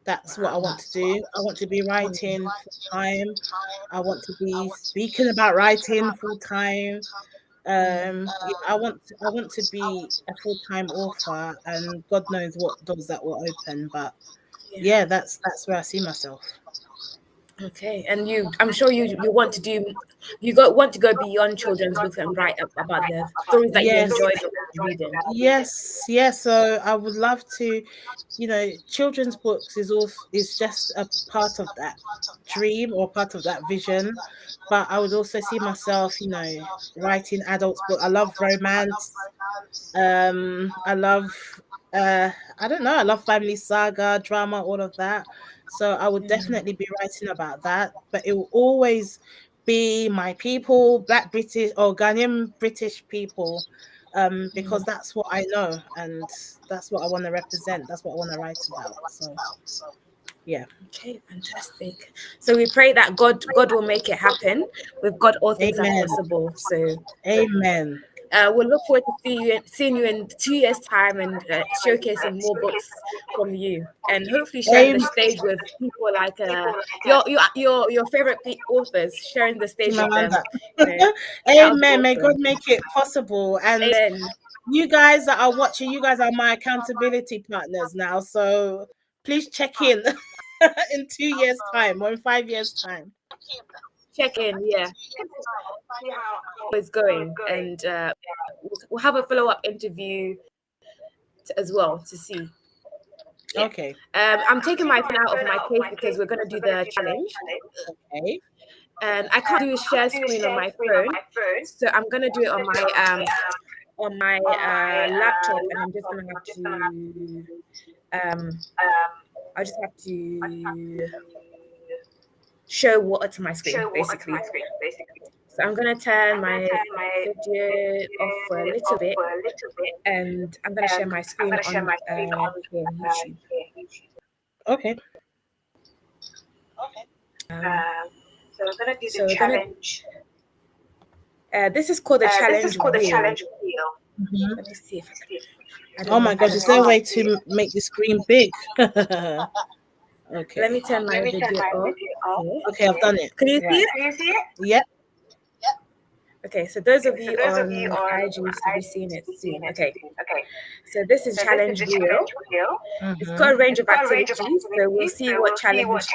That's what I Wow. want to do. I want to be writing full time. I want to be speaking about writing full time. Yeah, I want to be a full-time author, and God knows what doors that will open. But Yeah. yeah, that's where I see myself. Okay, and I'm sure you want to do, want to go beyond children's books and write about the stories that you Yes, enjoyed reading. yes. So I would love to, children's books is just a part of that dream or part of that vision. But I would also see myself, writing adults book. I love romance. I love uh I don't know, I love family saga, drama, all of that. So I would definitely be writing about that, but it will always be my people, Black British or Ghanaian British people, because that's what I know and that's what I want to represent. That's what I want to write about. So yeah. Okay, fantastic. So we pray that God will make it happen. With God, all things are Amen. possible. So Amen. we'll look forward to seeing you in 2 years' time and showcasing more books from you, and hopefully sharing the Amen. stage with people like your favorite authors, sharing the stage with them. Chimamanda. That would be Amen. May God awesome. make it possible. And Amen. you guys that are watching, you guys are my accountability partners now. So please check in in 2 years' time or in 5 years' time. Check in, yeah. See how it's going, and we'll have a follow-up interview as well to see. Yeah. Okay. I'm taking my phone out of my case because we're going to do the challenge. Okay. And I can't do a share screen on my phone, so I'm going to do it on my laptop, and I'm just going to have to I just have to show water to my screen, basically. So I'm going to turn my video off for a little bit, and I'm going to share my screen on here on YouTube. Okay. So we're going to do the challenge. This is called the challenge wheel. Mhm. Let me see if I Oh my gosh, is there a way to make the screen big? Okay. Let me turn my video off. Okay, I've done it. Can you see it? Yep. Okay, so those of you on IG should be seeing it soon. Okay, so this is challenge wheel. It's got a range of activities, so we'll see what challenge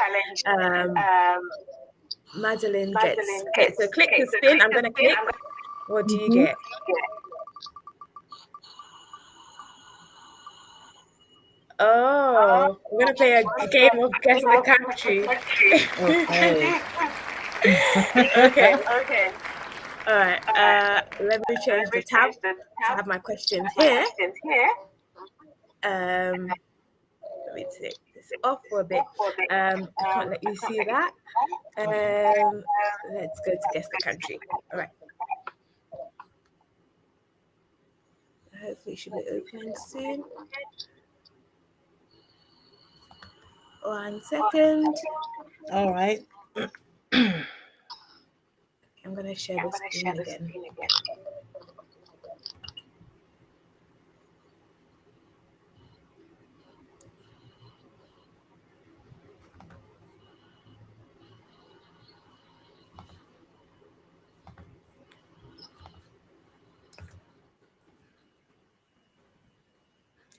Madeline gets. Okay, so click to spin. I'm gonna click. What do you get? Oh, we're gonna play a game of guess the country. Okay. Okay. All right. Let me change the tab to have my questions here. Let me take this off for a bit. I can't let you see that. Let's go to guess the country. All right. Hopefully, it should be opening soon. 1 second. All right. I'm gonna share the screen again.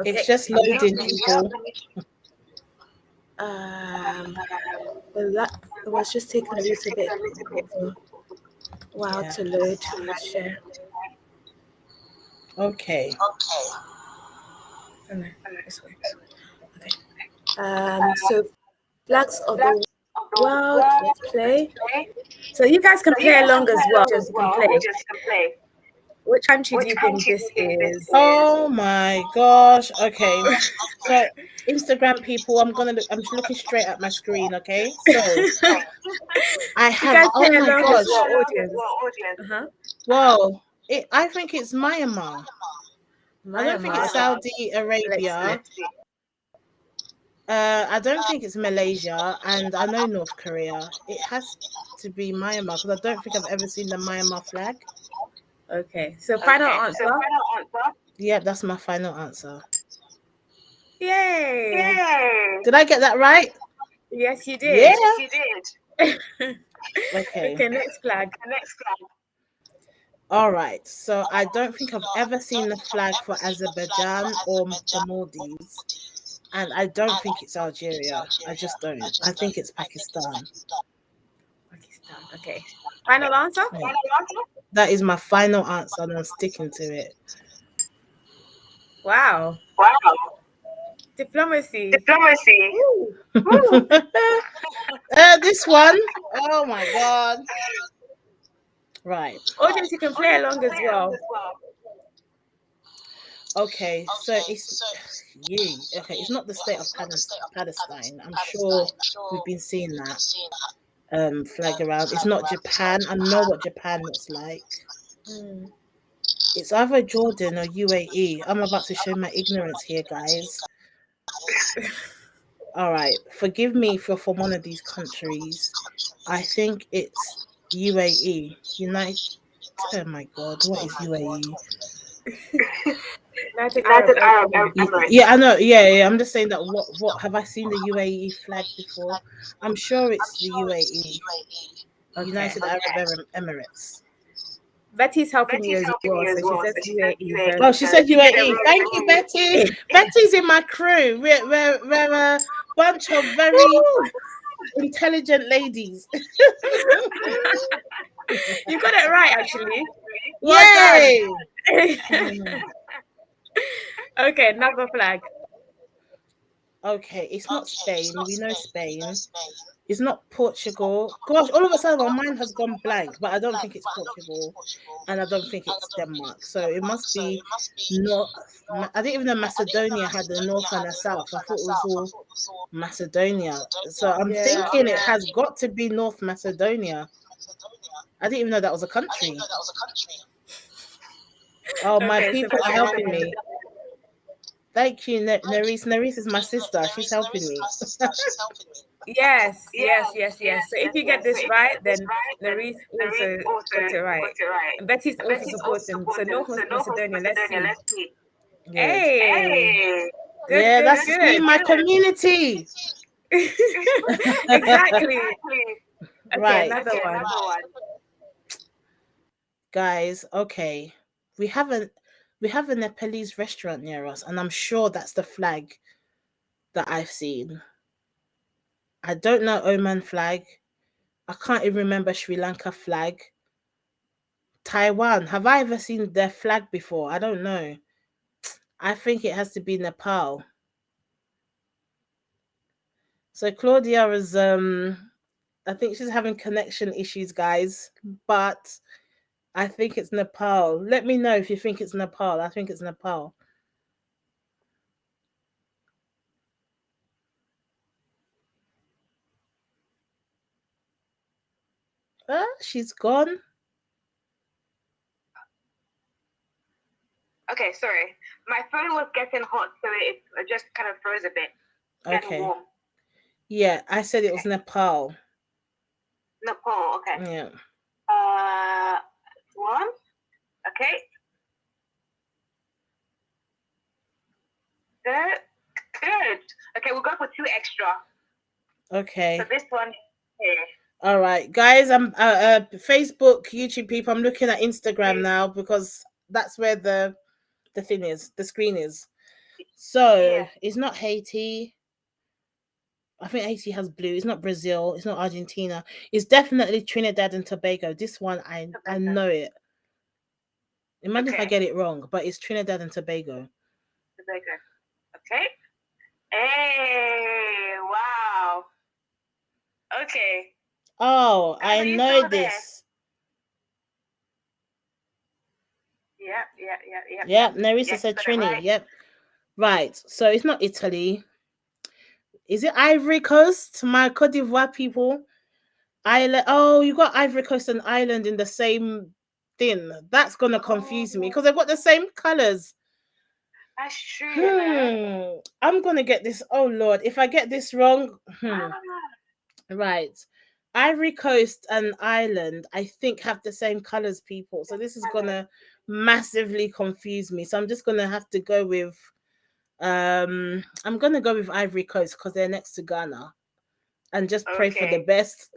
Okay. It's just loading, people. Well, that was just taking a little bit of a while to load. Let's share. Okay. Oh, no, this way. Okay. So flags of the world. Let's play. So you guys can play along as well. Just can play. Which country do you think this is? Oh my gosh. Okay. So Instagram people, I'm just looking straight at my screen, okay? So I have oh my gosh. Uh-huh. Well, I think it's Myanmar. I don't think it's Okay. Saudi Arabia. I don't think it's Malaysia, and I know North Korea. It has to be Myanmar because I don't think I've ever seen the Myanmar flag. Okay, so final answer. Yeah, that's my final answer. Yay! Did I get that right? Yes, you did. Yeah. You did. Okay. Okay, next flag. All right. So I don't think I've ever seen the flag for Azerbaijan or the Maldives. And I don't think it's Algeria. I just don't. I think it's Pakistan. Pakistan. Okay. Final answer? Yeah. That is my final answer, and I'm sticking to it. Wow. Diplomacy. Ooh. This one. Oh my god. Right. Audience, you can play along as well. Okay. So it's okay. It's not the state of Palestine. I'm sure we've been seeing that flag around. It's not Japan. I know what Japan looks like. Mm. It's either Jordan or UAE. I'm about to show my ignorance here, guys. All right, forgive me if you're from one of these countries. I think it's UAE. United. Oh my God, what is UAE? United Arab Emirates. Yeah, I know. Yeah. I'm just saying that. What have I seen the UAE flag before? I'm sure it's the UAE, Okay. United Arab Emirates. Betty's helping you as well, so she says UAE. So Oh, she said if you get it UAE. wrong, Thank you, Betty. Betty's in my crew. We're a bunch of very Woo! intelligent ladies. You got it right, actually. Well done. Yay! Okay, another flag. Okay, it's not Spain. We know Spain. It's not Portugal. Gosh, all of a sudden my mind has gone blank, but I don't think it's Portugal, and I don't think it's Denmark. So it must be North. I didn't even know Macedonia had the North and the South. I thought it was all Macedonia. So I'm Yeah. thinking it has got to be North Macedonia. I didn't even know that was a country. Oh, my Okay, so people are helping Macedonia. me. Thank you, Nerys. Nerys is my sister. She's helping me. Yes. So if you get this right, then Larice also got it right. And Betty's also supporting. So North Macedonia, let's see. Good. Hey. Good, Yeah, good, that's good. my community. Exactly. Okay, Right. another one. Guys, okay. We have a Nepalese restaurant near us, and I'm sure that's the flag that I've seen. I don't know Oman flag. I can't even remember Sri Lanka flag. Taiwan. Have I ever seen their flag before? I don't know. I think it has to be Nepal. So Claudia is I think she's having connection issues, guys. But I think it's Nepal. Let me know if you think it's Nepal. I think it's Nepal. She's gone. Okay, sorry. My phone was getting hot, so it just kind of froze a bit. Okay. Warm. Yeah, I said it was Nepal. Nepal, okay. Yeah. One. Okay. Good. Okay, we'll go for 2 extra. Okay. So this one here. All right, guys. I'm Facebook, YouTube people. I'm looking at Instagram now because that's where the thing is. The screen is. So it's not Haiti. I think Haiti has blue. It's not Brazil. It's not Argentina. It's definitely Trinidad and Tobago. This one, I know it. Imagine if I get it wrong, but it's Trinidad and Tobago. Okay. Hey, wow. Okay. Oh, I know this. Yep, Nerissa said Trini. Right. Yep. Right. So it's not Italy. Is it Ivory Coast? My Cote d'Ivoire people. Ireland. Oh, you got Ivory Coast and Ireland in the same thing. That's gonna confuse me because they've got the same colors. That's true. I'm gonna get this. Oh Lord, if I get this wrong. Right. Ivory Coast and Ireland, I think, have the same colors, people. So this is gonna massively confuse me. So I'm just gonna have to go with I'm gonna go with Ivory Coast because they're next to Ghana. And just pray for the best.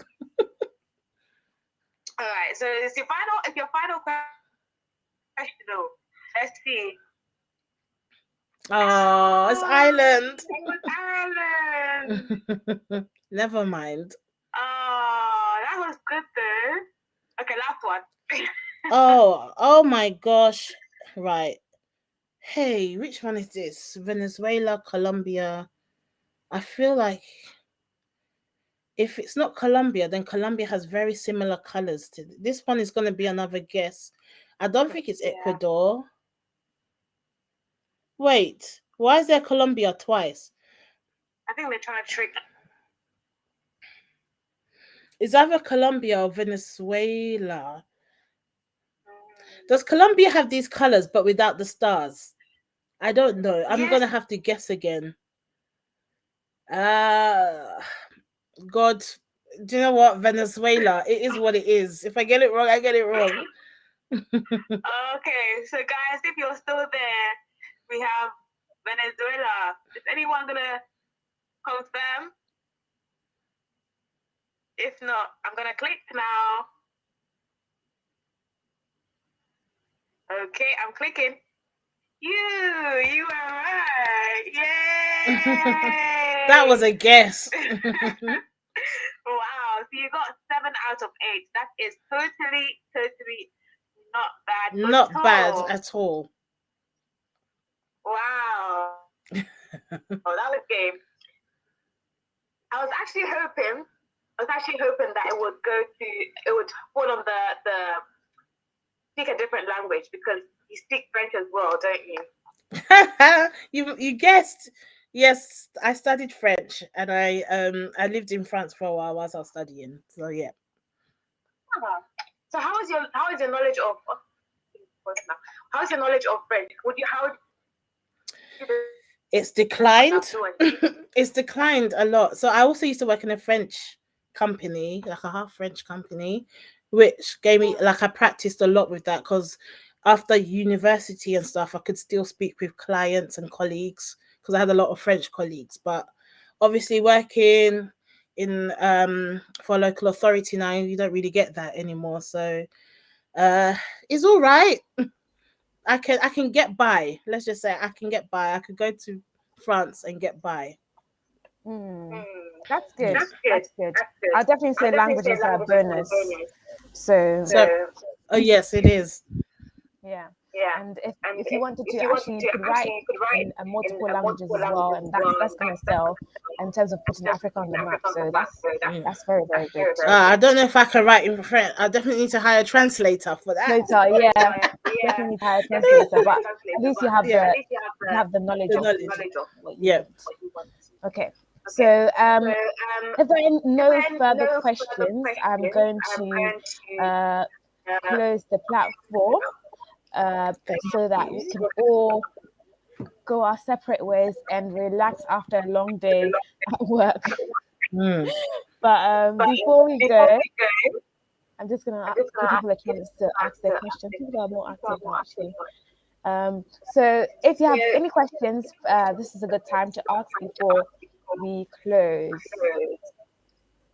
All right. So it's your final question though. Let's see. Oh, it's Ireland. It was Ireland. Never mind. Oh, that was good though. Okay, last one. Oh my gosh. Right. Hey, which one is this? Venezuela, Colombia. I feel like if it's not Colombia, then Colombia has very similar colors to this one is going to be another guess. I don't think it's Yeah. Ecuador. Wait, why is there Colombia twice? I think they're trying to trick. It's either Colombia or Venezuela. Mm, Does Colombia have these colors but without the stars? I don't know. I'm yes. gonna have to guess again. Uh God, do you know what? Venezuela. It is what it is. If I get it wrong, I get it wrong. Okay, so guys, if you're still there, we have Venezuela. Is anyone gonna confirm? If not, I'm gonna click now. Okay, I'm clicking. You are right. Yay! That was a guess. Wow, so you got 7 out of 8. That is totally not bad Not at bad all. at all. Wow. Oh, that was game. I was actually hoping that it would fall on the speak a different language because you speak French as well, don't you? You guessed. Yes, I studied French and I lived in France for a while whilst I was studying. So yeah. So how is your knowledge of how's your knowledge of French? It's declined. It's declined a lot. So I also used to work in a French company, like a half French company, which gave me like I practiced a lot with that because after university and stuff, I could still speak with clients and colleagues because I had a lot of French colleagues. But obviously, working in for a local authority now, you don't really get that anymore. So uh, it's all right. I can get by. Let's just say I can get by. I could go to France and get by. Mm, Hmm. that's good. That's good. That's good. That's good. I'll definitely say I'll definitely say languages are a languages are a bonus. bonus. So So, oh yes, it is. yeah. Yeah. And And if you wanted if to, you wanted actually, to, you could write you could write in in multiple languages multiple as well, languages and as well. that's And going to that's sell in terms of putting just Africa on the putting map. Africa on the So map. So that's that's very, very good. very I good. don't know if I can write in French. I definitely need to hire a translator for that. Later, yeah, Yeah. definitely need to hire a translator, but at Translator, least but you have Yeah, at the least you have you have the knowledge the of knowledge. knowledge of what you Yeah. want. what you want. Okay. Okay. So So if there are no then further no further questions, I'm questions. going I'm to going to close the platform Thank so that we you. can all go our separate ways and relax after a long day at work. Mm. But but before we before go, we go, I'm just gonna I'm just give gonna people a ask you chance to ask their to questions. People are more active now, actually. actually. So if you have So any questions, this is a good time to ask before we close.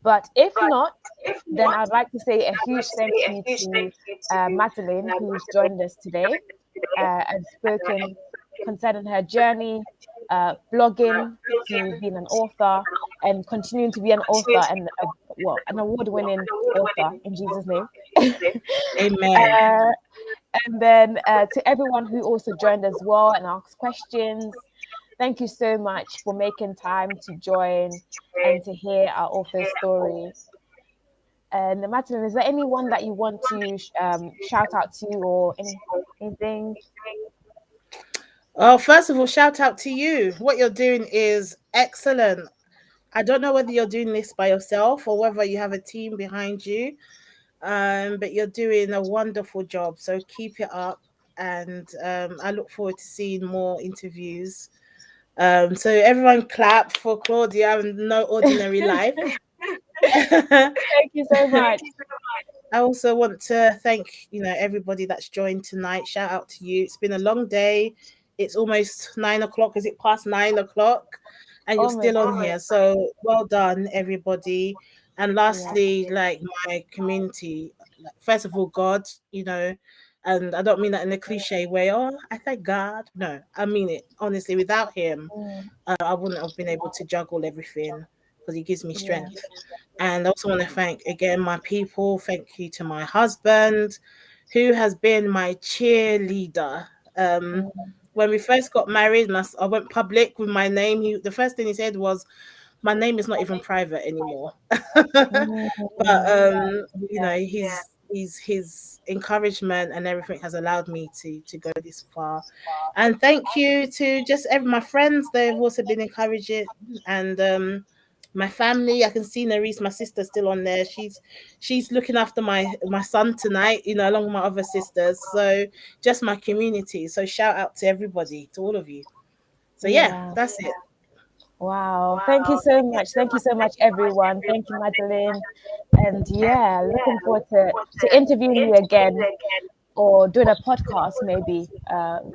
But if but not, if then not, I'd like to say a I'd huge like to thank say a you huge to thank you to Madeline, who's Madeline joined us today today and and spoken concerning her journey, blogging to being an author and continuing to be an author and an award-winning author award-winning in Jesus' name. Amen. And then to everyone who also joined as well and asked questions, thank you so much for making time to join and to hear our author's story. And Madeline, is there anyone that you want to shout out to or anything? Oh, first of all, shout out to you. What you're doing is excellent. I don't know whether you're doing this by yourself or whether you have a team behind you, but you're doing a wonderful job. So keep it up, and I look forward to seeing more interviews. So everyone clap for Claudia and No Ordinary Life. Thank you so much. I also want to thank everybody that's joined tonight. Shout out to you. It's been a long day. It's almost 9 o'clock. Is it past 9 o'clock? And you're still Almost. on here. So well done, everybody. And Yeah. lastly, like my community, first of all, God, and I don't mean that in a cliche way. Oh, I thank God. No, I mean it honestly. Without Him, Mm. I wouldn't have been able to juggle everything. because he gives me strength. And I also want to thank again my people. Thank you to my husband, who has been my cheerleader. When we first got married, I went public with my name. The first thing he said was, "My name is not even private anymore." But you know, his encouragement and everything has allowed me to go this far. And thank you to just my friends. They've also been encouraging, and my family. I can see Nerys, my sister, still on there. She's looking after my son tonight, you know, along with my other sisters. So just my community. So shout out to everybody, to all of you. So yeah, that's it. Wow. Thank you so much. Thank you so much, everyone. Thank you, Madeline. And yeah, looking forward to interviewing you again, or doing a podcast maybe.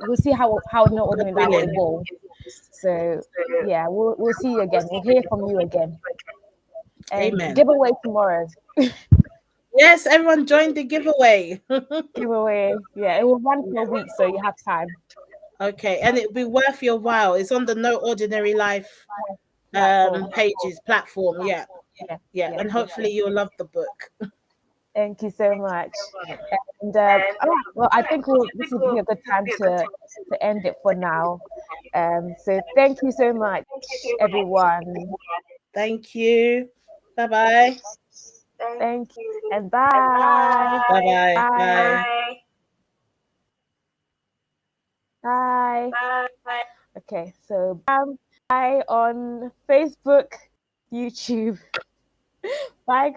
We'll see how No Ordinary Life will evolve. So yeah, we'll see you again. We'll hear from you again. And Amen. giveaway tomorrow. Yes, everyone join the giveaway. Giveaway. Yeah, it will run for a week, so you have time. Okay, and it'll be worth your while. It's on the No Ordinary Life platform. Yeah. And hopefully you'll love the book. Thank you so much. And well, I think this would be a good time to end it for now. So thank you so much, everyone. Thank you. Bye-bye. Thank you. And bye. Bye-bye. Bye. Bye. Bye. Okay, so bye on Facebook, YouTube. Bye, guys.